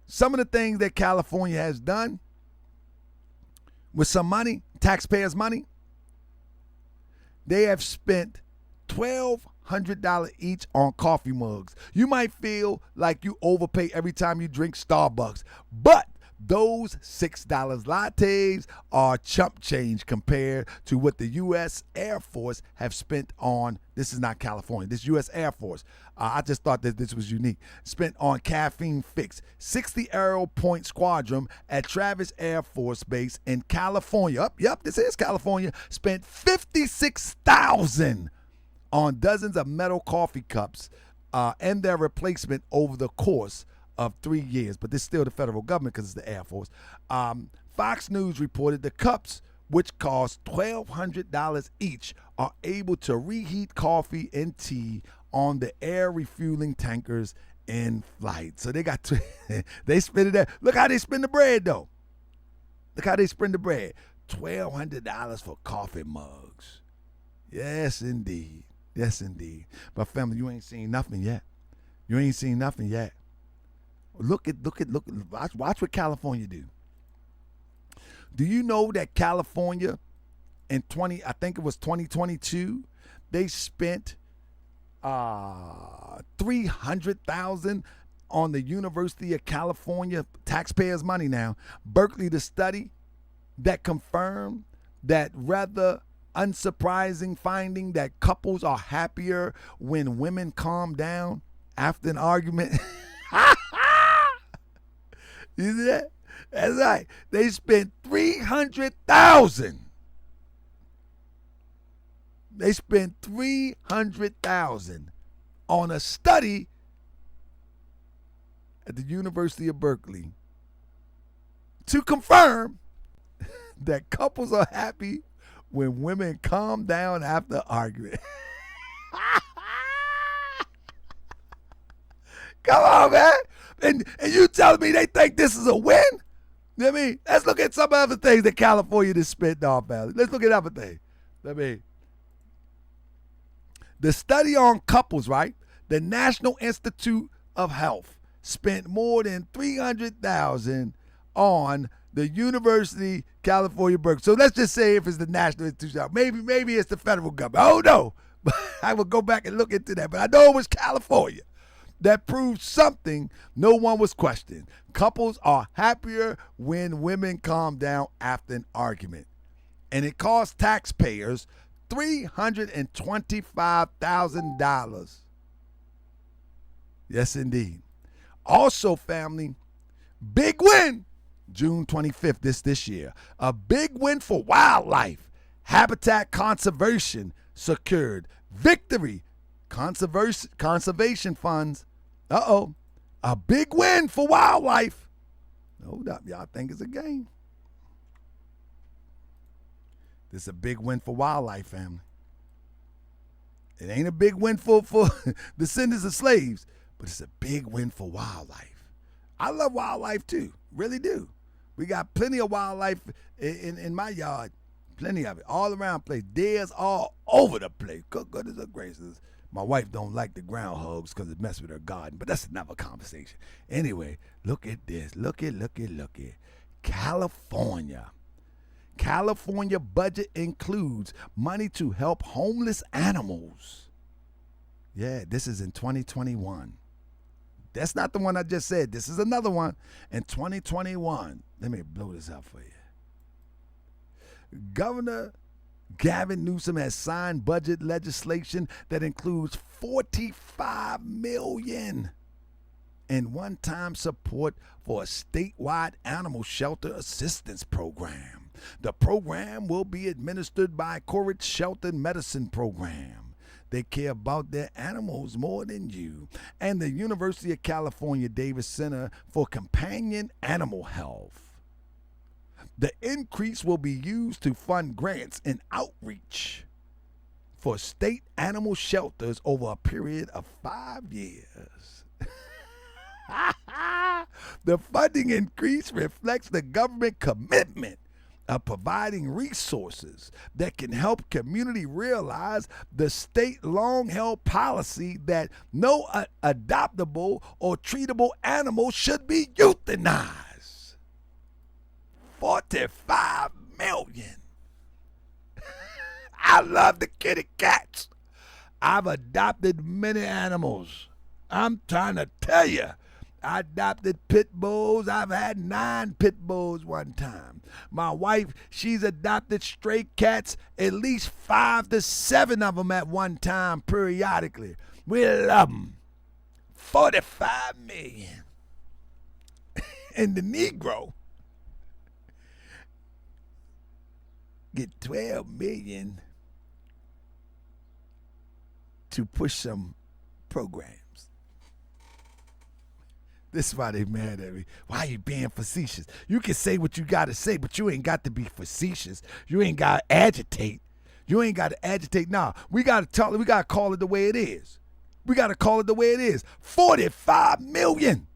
Some of the things that California has done with some money, taxpayers' money, they have spent $1,200 each on coffee mugs. You might feel like you overpay every time you drink Starbucks, but those $6 lattes are chump change compared to what the U.S. Air Force have spent on, this is not California, this U.S. Air Force. I just thought that this was unique. Spent on caffeine fix. 60 Aero Point Squadron at Travis Air Force Base in California. Yep, this is California. Spent $56,000 on dozens of metal coffee cups and their replacement over the course of 3 years, but this is still the federal government because it's the Air Force. Fox News reported the cups, which cost $1,200 each, are able to reheat coffee and tea on the air refueling tankers in flight. So they got they spend it there. Look how they spend the bread, though. Look how they spend the bread. $1,200 for coffee mugs. Yes, indeed. Yes, indeed. But family, you ain't seen nothing yet. Look, watch what California do. Do you know that California in 2022, they spent $300,000 on the University of California, taxpayers' money now, Berkeley, the study that confirmed that rather unsurprising finding that couples are happier when women calm down after an argument. You see that? That's right. They spent $300,000. They spent $300,000 on a study at the University of Berkeley to confirm that couples are happy when women calm down after arguing. Come on, man. And you telling me they think this is a win? You know what I mean? Let's look at some other things that California just spent off, Valley. Let's look at other things. The study on couples, right? The National Institute of Health spent more than $300,000 on the University California Berkeley. So let's just say if it's the National Institute of Health. Maybe it's the federal government. I don't know. I will go back and look into that. But I know it was California. that proves something no one was questioning. Couples are happier when women calm down after an argument. And it costs taxpayers $325,000. Yes, indeed. Also, family, big win, June 25th, this year. A big win for wildlife. Habitat conservation secured. Victory, conservation funds. A big win for wildlife. Hold up, y'all think it's a game. This is a big win for wildlife, family. It ain't a big win for descendants of slaves, but it's a big win for wildlife. I love wildlife too, really do. We got plenty of wildlife in my yard, plenty of it, all around the place. Deers all over the place. Goodness gracious. My wife don't like the groundhogs because it messes with her garden, but that's another conversation. Anyway, look at this. Look at. California. California budget includes money to help homeless animals. Yeah, this is in 2021. That's not the one I just said. This is another one in 2021. Let me blow this out for you. Governor Gavin Newsom has signed budget legislation that includes $45 million in one-time support for a statewide animal shelter assistance program. The program will be administered by Corridge Shelter Medicine Program. They care about their animals more than you. And the University of California Davis Center for Companion Animal Health. The increase will be used to fund grants and outreach for state animal shelters over a period of 5 years. The funding increase reflects the government commitment of providing resources that can help community realize the state long-held policy that no adoptable or treatable animal should be euthanized. $45 million. I love the kitty cats. I've adopted many animals. I'm trying to tell you. I adopted pit bulls. I've had 9 pit bulls one time. My wife, she's adopted stray cats, at least 5 to 7 of them at one time, periodically. We love them. $45 million. And the Negro get $12 million to push some programs. This is why they mad at me. Why are you being facetious? You can say what you got to say, but you ain't got to be facetious. You ain't got to agitate. Nah, we got to call it the way it is. $45 million.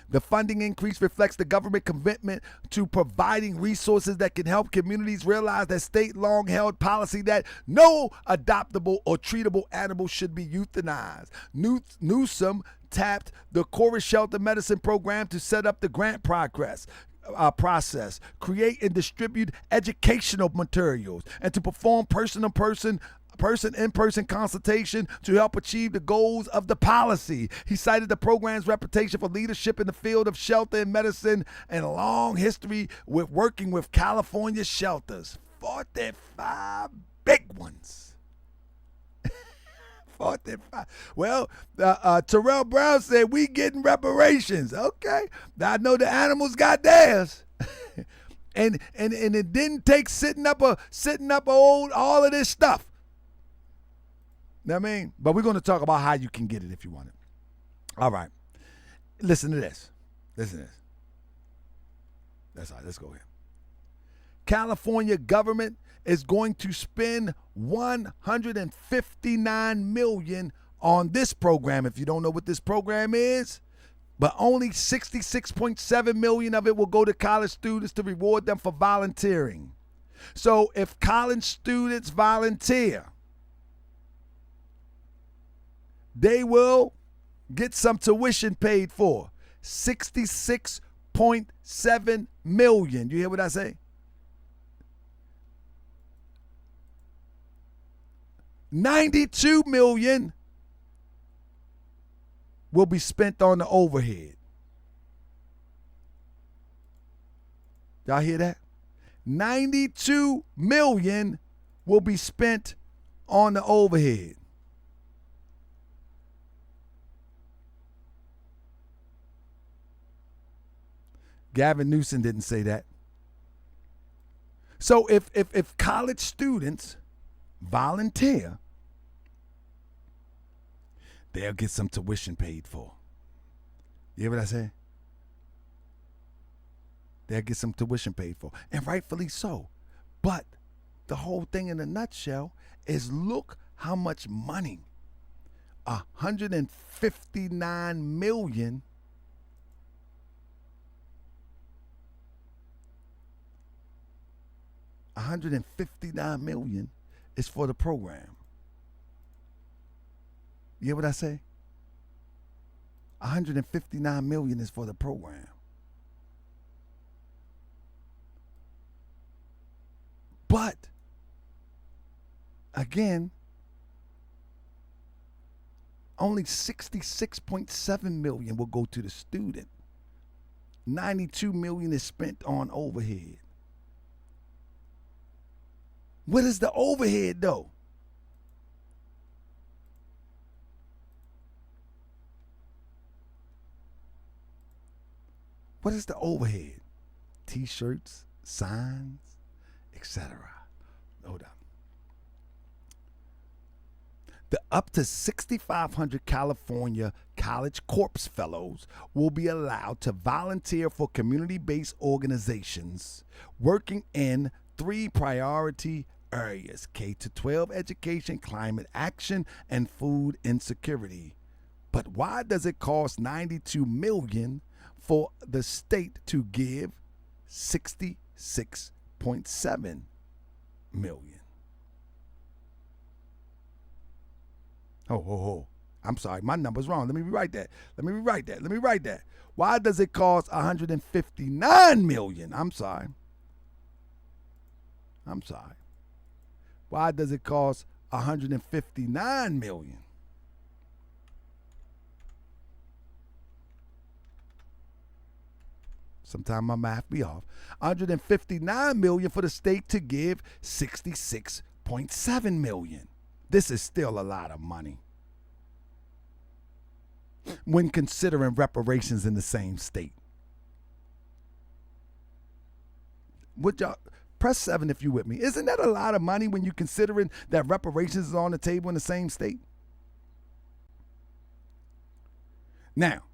The funding increase reflects the government commitment to providing resources that can help communities realize that state long-held policy that no adoptable or treatable animal should be euthanized. Newsom tapped the Corridge Shelter Medicine Program to set up the grant process, create and distribute educational materials, and to perform in-person consultation to help achieve the goals of the policy. He cited the program's reputation for leadership in the field of shelter and medicine and a long history with working with California shelters. 45 big ones. 45. Well, Terrell Brown said we getting reparations. Okay, I know the animals got theirs. and it didn't take setting up all of this stuff. Know what I mean? But we're going to talk about how you can get it if you want it. All right. Listen to this. That's all right. Let's go here. California government is going to spend $159 million on this program. If you don't know what this program is, but only $66.7 million of it will go to college students to reward them for volunteering. So if college students volunteer, they will get some tuition paid for. $66.7 million. You hear what I say? $92 million will be spent on the overhead. Y'all hear that? 92 million will be spent on the overhead. Gavin Newsom didn't say that. So if college students volunteer, they'll get some tuition paid for. You hear what I say? They'll get some tuition paid for. And rightfully so. But the whole thing in a nutshell is look how much money, 159 million, $159 million is for the program. You hear what I say? 159 million is for the program. But again, only 66.7 million will go to the student. 92 million is spent on overhead. What is the overhead though? What is the overhead? T-shirts, signs, etc. Hold up. The up to 6,500 California College Corps Fellows will be allowed to volunteer for community-based organizations working in 3 priority areas: K-12 education, climate action, and food insecurity. But why does it cost $92 million for the state to give $66.7 million? Oh. I'm sorry, my number's wrong. Let me rewrite that. Why does it cost $159 million? I'm sorry. Why does it cost $159 million? Sometimes my math be off. $159 million for the state to give $66.7 million. This is still a lot of money when considering reparations in the same state. Would y'all press 7 if you with me? Isn't that a lot of money when you're considering that reparations is on the table in the same state? Now,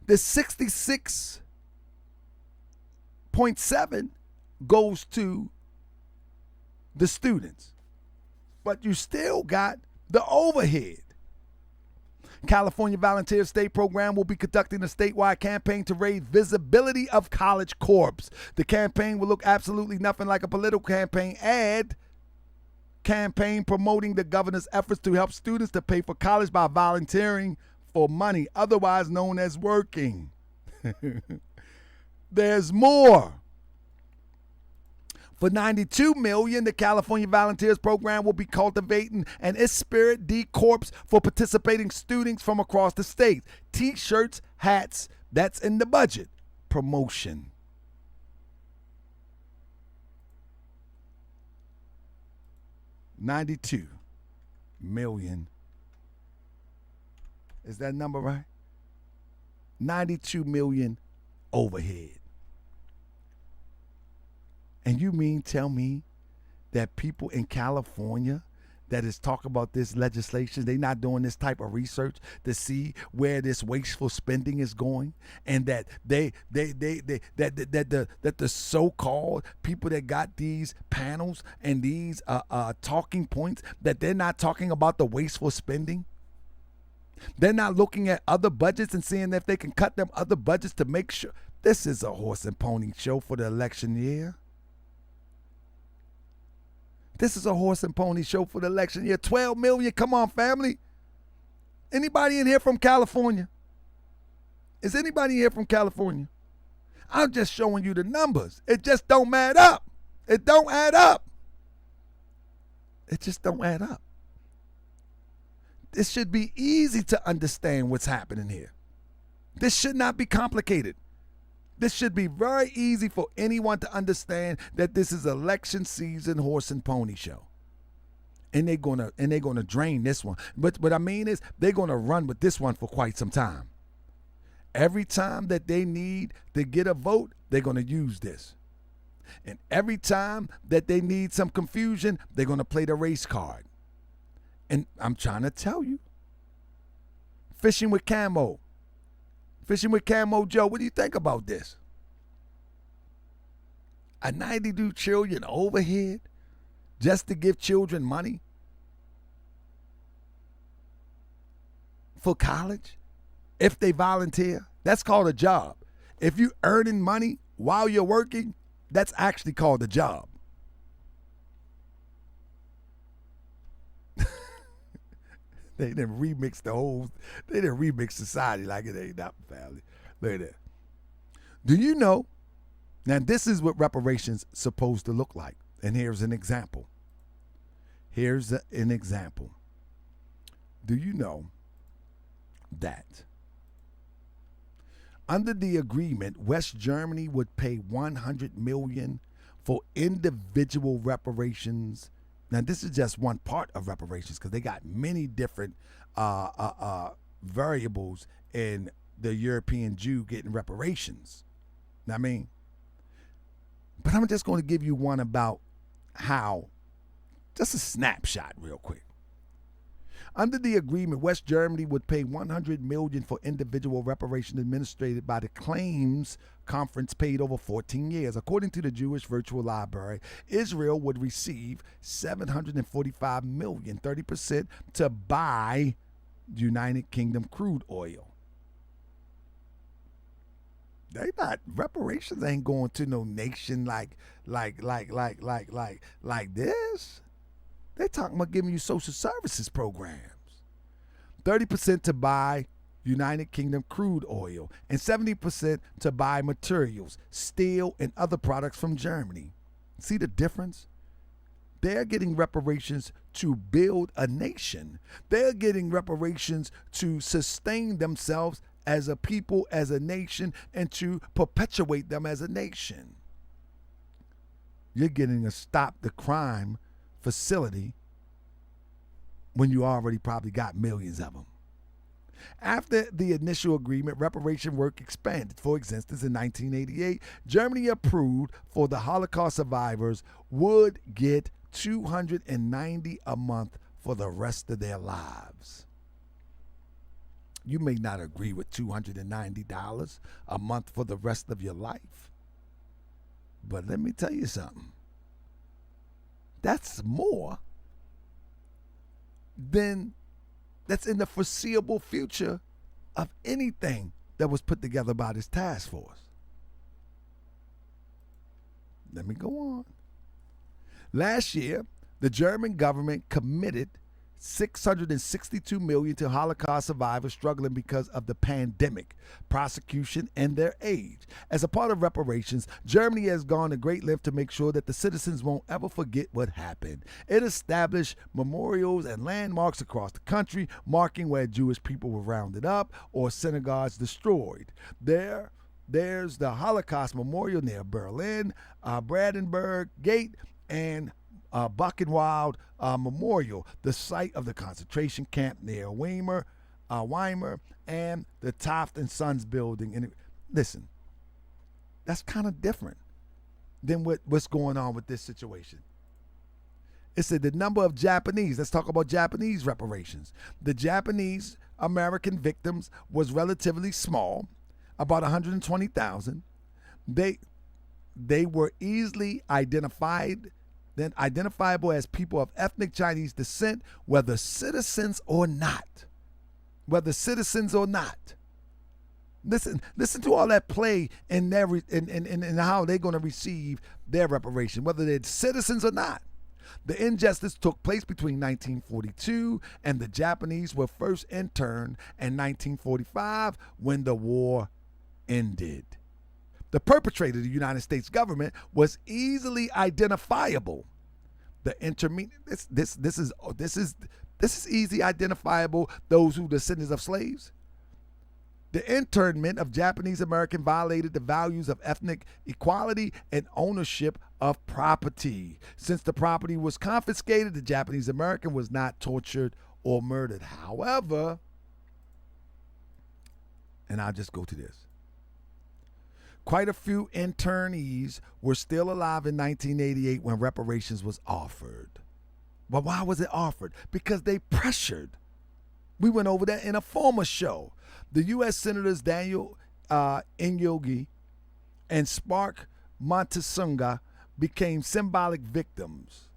the 66.7 goes to the students, but you still got the overhead. California Volunteer State Program will be conducting a statewide campaign to raise visibility of college corps. The campaign will look absolutely nothing like a political campaign promoting the governor's efforts to help students to pay for college by volunteering for money, otherwise known as working. There's more. For $92 million, the California Volunteers Program will be cultivating an Esprit de Corps for participating students from across the state. T-shirts, hats, that's in the budget. Promotion. $92 million. Is that number right? $92 million overhead. And you mean tell me that people in California that is talking about this legislation, they not doing this type of research to see where this wasteful spending is going, and that that the so-called people that got these panels and these talking points, that they're not talking about the wasteful spending? They're not looking at other budgets and seeing if they can cut them other budgets to make sure. This is a horse and pony show for the election year. This is a horse and pony show for the election year. 12 million, come on, family. Anybody in here from California? Is anybody here from California? I'm just showing you the numbers. It just don't add up. It don't add up. It just don't add up. This should be easy to understand what's happening here. This should not be complicated. This should be very easy for anyone to understand that this is election season horse and pony show. And they're gonna drain this one. But what I mean is they're gonna run with this one for quite some time. Every time that they need to get a vote, they're gonna use this. And every time that they need some confusion, they're gonna play the race card. And I'm trying to tell you, fishing with camo Joe, what do you think about this? A 92 trillion overhead just to give children money for college if they volunteer. That's called a job. If you're earning money while you're working, that's actually called a job. They didn't remix society like it ain't nothing, family. Look at that. Do you know? Now, this is what reparations supposed to look like. And here's an example. Do you know that under the agreement, West Germany would pay $100 million for individual reparations? Now, this is just one part of reparations because they got many different variables in the European Jew getting reparations. Know what I mean? But I'm just going to give you one about how, just a snapshot real quick. Under the agreement, West Germany would pay $100 million for individual reparation administered by the Claims Conference paid over 14 years. According to the Jewish Virtual Library, Israel would receive $745 million, 30%, to buy United Kingdom crude oil. Reparations ain't going to no nation like this. They talking about giving you social services programs. 30% to buy United Kingdom crude oil and 70% to buy materials, steel, and other products from Germany. See the difference? They're getting reparations to build a nation. They're getting reparations to sustain themselves as a people, as a nation, and to perpetuate them as a nation. You're getting a stop the crime facility when you already probably got millions of them. After the initial agreement, reparation work expanded. For instance, in 1988, Germany approved for the Holocaust survivors would get $290 a month for the rest of their lives. You may not agree with $290 a month for the rest of your life, but let me tell you something. That's more than that's in the foreseeable future of anything that was put together by this task force. Let me go on. Last year, the German government committed $662 million to Holocaust survivors struggling because of the pandemic, prosecution, and their age. As a part of reparations, Germany has gone to great length to make sure that the citizens won't ever forget what happened. It established memorials and landmarks across the country, marking where Jewish people were rounded up or synagogues destroyed. There's the Holocaust Memorial near Berlin, Brandenburg Gate, and Buchenwald Memorial, the site of the concentration camp near Weimar, and the Toft and Sons building. And listen, that's kind of different than what's going on with this situation. It said the number of Japanese, let's talk about Japanese reparations. The Japanese American victims was relatively small, about 120,000. They were easily identifiable as people of ethnic Chinese descent, whether citizens or not. Listen to all that play in how they're going to receive their reparation, whether they're citizens or not. The injustice took place between 1942 and the Japanese were first interned in 1945 when the war ended. The perpetrator, the United States government, was easily identifiable. The intermediate. This is This is easy identifiable, those who descendants of slaves. The internment of Japanese American violated the values of ethnic equality and ownership of property. Since the property was confiscated, the Japanese American was not tortured or murdered. However, and I'll just go to this. Quite a few internees were still alive in 1988 when reparations was offered. But why was it offered? Because they pressured. We went over that in a former show. The U.S. Senators Daniel Inouye and Spark Montesunga became symbolic victims.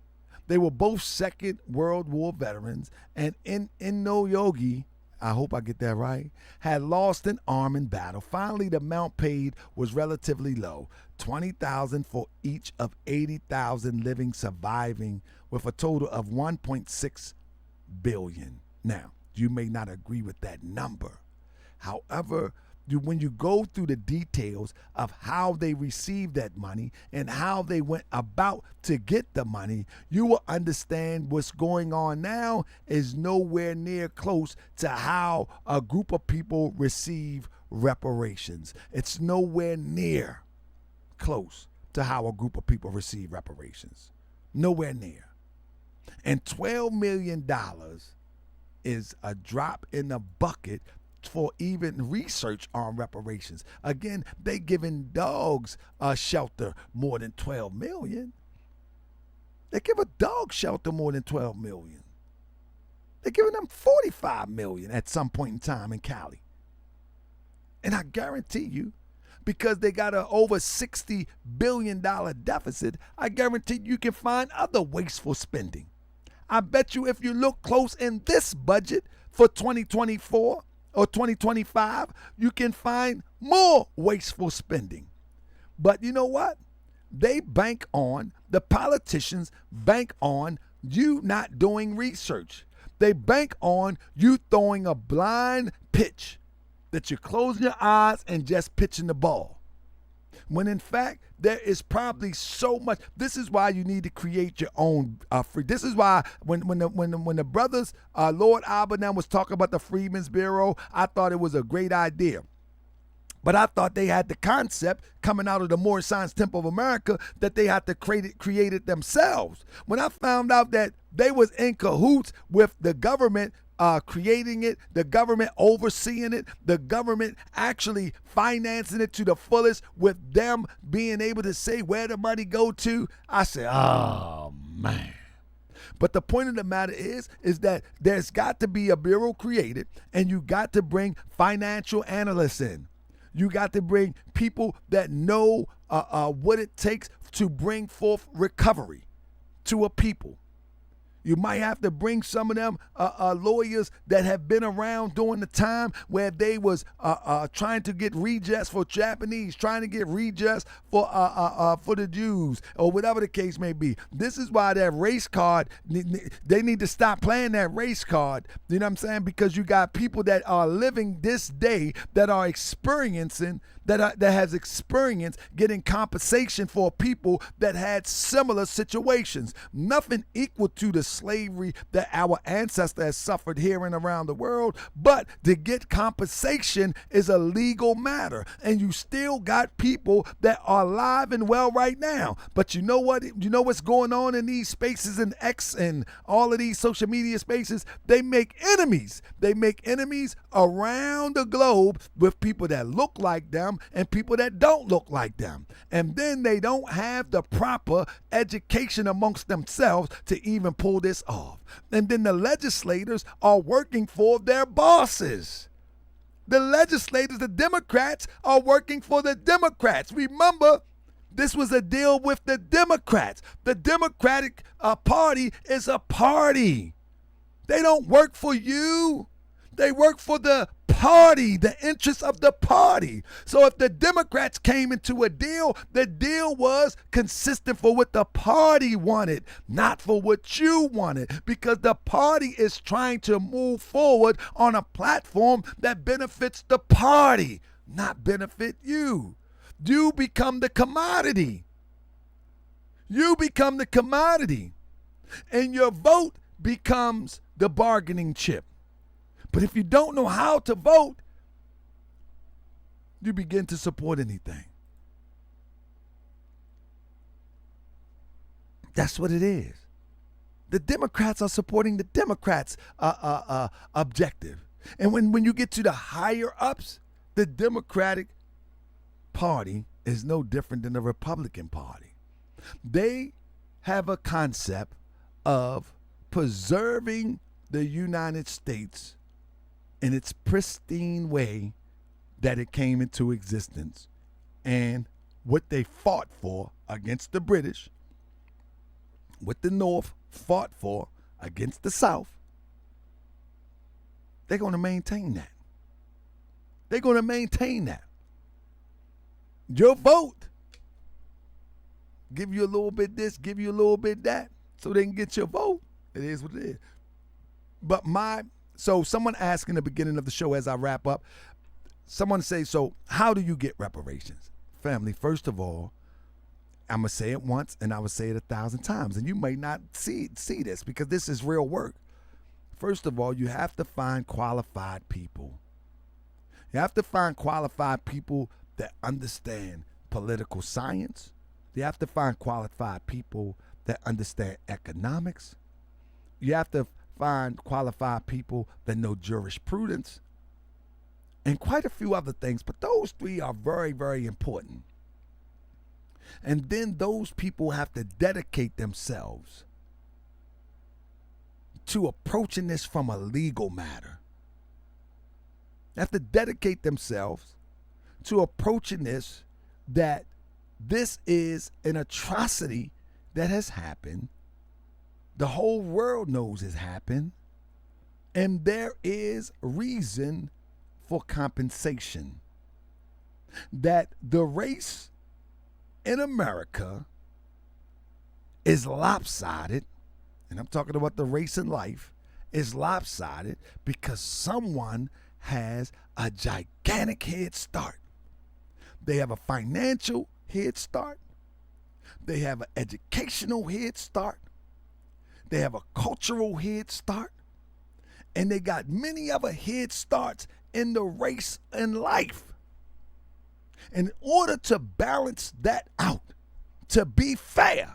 They were both Second World War veterans, and Inouye, I hope I get that right, had lost an arm in battle. Finally, the amount paid was relatively low, $20,000 for each of 80,000 living surviving, with a total of $1.6 billion. Now, you may not agree with that number. However, when you go through the details of how they received that money and how they went about to get the money, you will understand what's going on now is nowhere near close to how a group of people receive reparations. It's nowhere near close to how a group of people receive reparations. Nowhere near. And $12 million is a drop in the bucket for even research on reparations. Again, they giving dogs a shelter more than $12 million. They give a dog shelter more than $12 million. They're giving them $45 million at some point in time in Cali. And I guarantee you, because they got an over $60 billion deficit, I guarantee you can find other wasteful spending. I bet you if you look close in this budget for 2024 or 2025, you can find more wasteful spending. But you know what? The politicians bank on you not doing research. They bank on you throwing a blind pitch, that you're closing your eyes and just pitching the ball. When in fact, there is probably so much. This is why you need to create your own free. This is why when the brothers, Lord Albanam was talking about the Freedmen's Bureau, I thought it was a great idea. But I thought they had the concept coming out of the Moorish Science Temple of America that they had to create it themselves. When I found out that they was in cahoots with the government creating it, the government overseeing it, the government actually financing it to the fullest, with them being able to say where the money go to, I said, oh man. But the point of the matter is that there's got to be a bureau created, and you got to bring financial analysts in. You got to bring people that know what it takes to bring forth recovery to a people. You might have to bring some of them lawyers that have been around during the time where they was trying to get redress for Japanese, trying to get redress for the Jews, or whatever the case may be. This is why that race card, they need to stop playing that race card. You know what I'm saying? Because you got people that are living this day that are experiencing, that has experience getting compensation for people that had similar situations. Nothing equal to the slavery that our ancestors has suffered here and around the world, but to get compensation is a legal matter. And you still got people that are alive and well right now. But you know what? You know what's going on in these spaces and X and all of these social media spaces? They make enemies. They make enemies around the globe with people that look like them and people that don't look like them. And then they don't have the proper education amongst themselves to even pull this off. And then the legislators are working for their bosses. The legislators, the Democrats, are working for the Democrats. Remember, this was a deal with the Democrats. The Democratic Party is a party. They don't work for you. They work for the party, the interests of the party. So if the Democrats came into a deal, the deal was consistent for what the party wanted, not for what you wanted, because the party is trying to move forward on a platform that benefits the party, not benefit you. You become the commodity. You become the commodity. And your vote becomes the bargaining chip. But if you don't know how to vote, you begin to support anything. That's what it is. The Democrats are supporting the Democrats' objective. And when you get to the higher ups, the Democratic Party is no different than the Republican Party. They have a concept of preserving the United States in its pristine way that it came into existence, and what they fought for against the British, what the North fought for against the South. They're going to maintain that. They're going to maintain that. Your vote give you a little bit this, give you a little bit that, so they can get your vote. It is what it is. But so someone asked in the beginning of the show as I wrap up, someone say, so how do you get reparations? Family, first of all, I'm going to say it once and I will say it 1,000 times. And you may not see this because this is real work. First of all, you have to find qualified people. You have to find qualified people that understand political science. You have to find qualified people that understand economics. You have to find qualified people that know jurisprudence and quite a few other things. But those three are very, very important. And then those people have to dedicate themselves to approaching this from a legal matter. They have to dedicate themselves to approaching this, that this is an atrocity that has happened. The whole world knows it's happened. And there is reason for compensation. That the race in America is lopsided, and I'm talking about the race in life, is lopsided because someone has a gigantic head start. They have a financial head start. They have an educational head start. They have a cultural head start. And they got many other head starts in the race in life. In order to balance that out, to be fair,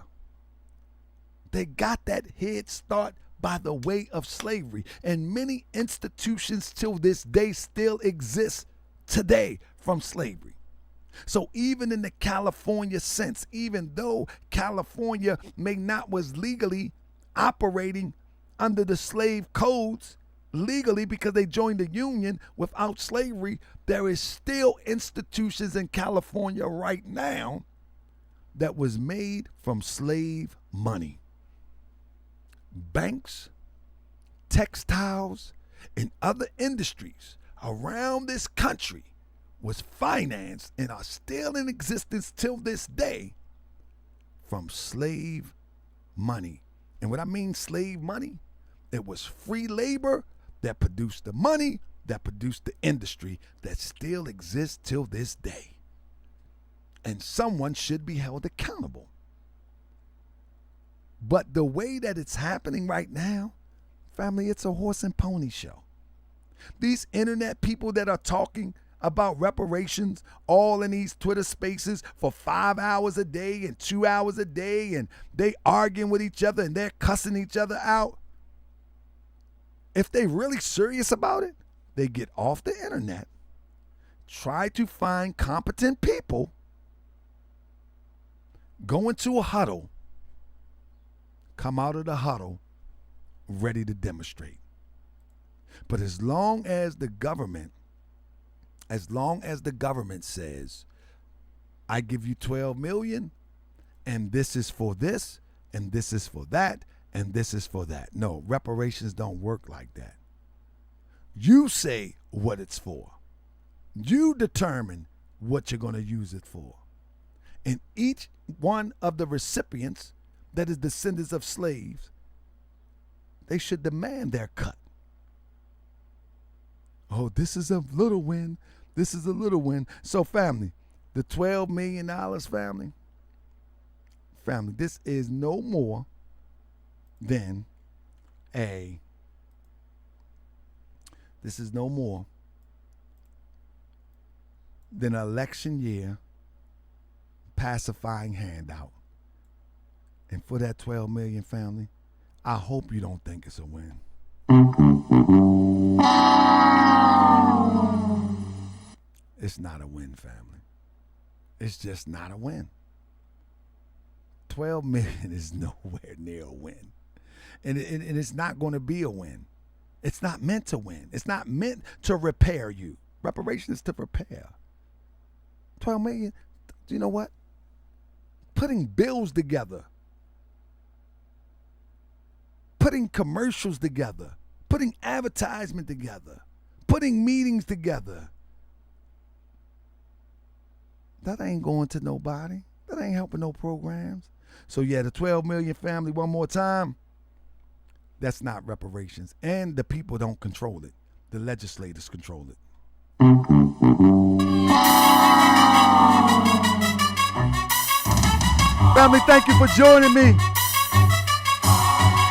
they got that head start by the way of slavery. And many institutions till this day still exist today from slavery. So even in the California sense, even though California may not was legally operating under the slave codes legally because they joined the Union without slavery, there is still institutions in California right now that was made from slave money. Banks, textiles, and other industries around this country was financed and are still in existence till this day from slave money. And what I mean slave money, it was free labor that produced the money, that produced the industry that still exists till this day. And someone should be held accountable. But the way that it's happening right now, family, it's a horse and pony show. These internet people that are talking about reparations all in these Twitter spaces for 5 hours a day and 2 hours a day, and they arguing with each other and they're cussing each other out. If they really serious about it, they get off the internet, try to find competent people, go into a huddle, come out of the huddle ready to demonstrate. But as long as the government says, I give you 12 million and this is for this and this is for that and this is for that. No, reparations don't work like that. You say what it's for. You determine what you're going to use it for. And each one of the recipients that is descendants of slaves, they should demand their cut. Oh, this is a little win. This is a little win. So family, the $12 million, family, this is no more than a This is no more than an election year pacifying handout. And for that 12 million family, I hope you don't think it's a win. It's not a win, family. It's just not a win. 12 million is nowhere near a win. And it's not going to be a win. It's not meant to win. It's not meant to repair you. Reparation is to repair. 12 million, you know what? Putting bills together, putting commercials together, putting advertisement together, putting meetings together. That ain't going to nobody. That ain't helping no programs. So yeah, the 12 million family, one more time, that's not reparations. And the people don't control it. The legislators control it. Family, thank you for joining me.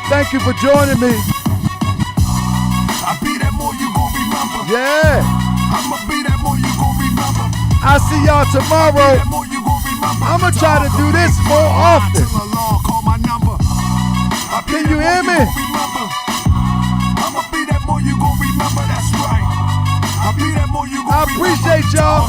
Thank you for joining me. I be that more you gon' remember. Yeah. I'ma be that more you gon' remember. I'll see y'all tomorrow. I'ma try to do this more often. Can you hear me? I'ma be that more you gon' remember. That's right. I'll be that more you gon' I appreciate y'all.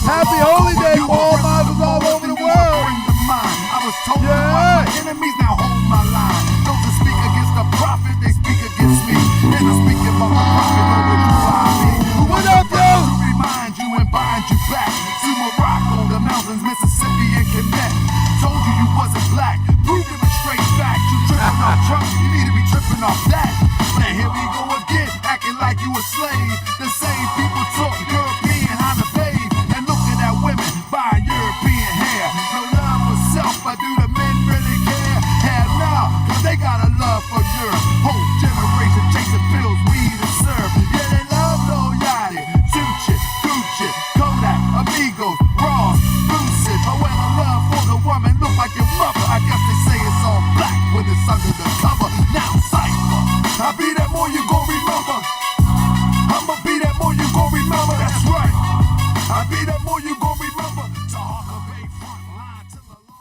Happy Holy Day for all mothers all over the world. I was told by my enemies, now hold my line. Those that speak against the prophet, they speak against me. And I'm speaking about the prophet over you, what up, yo? To remind you and bind you back to Morocco, the mountains, Mississippi, and Quebec. Told you you wasn't black, proved it with straight facts. You tripping off Trump, you need to be tripping off that. Now here we go again, acting like you a slave. The same people taught European how to bathe, and looking at women buying European hair. No love for self, but do the men really care? Hell no, cause they got a love for Europe. Whole generation chasing pills, weed and syrup. Yeah, they love Lil Yachty, Tucci, Gucci, Kodak, Amigos, Ross, Lucid. But when a love for the woman look like your mother, I guess they say it's all black when it's under the cover. Now cypher, I be that more you gon' remember.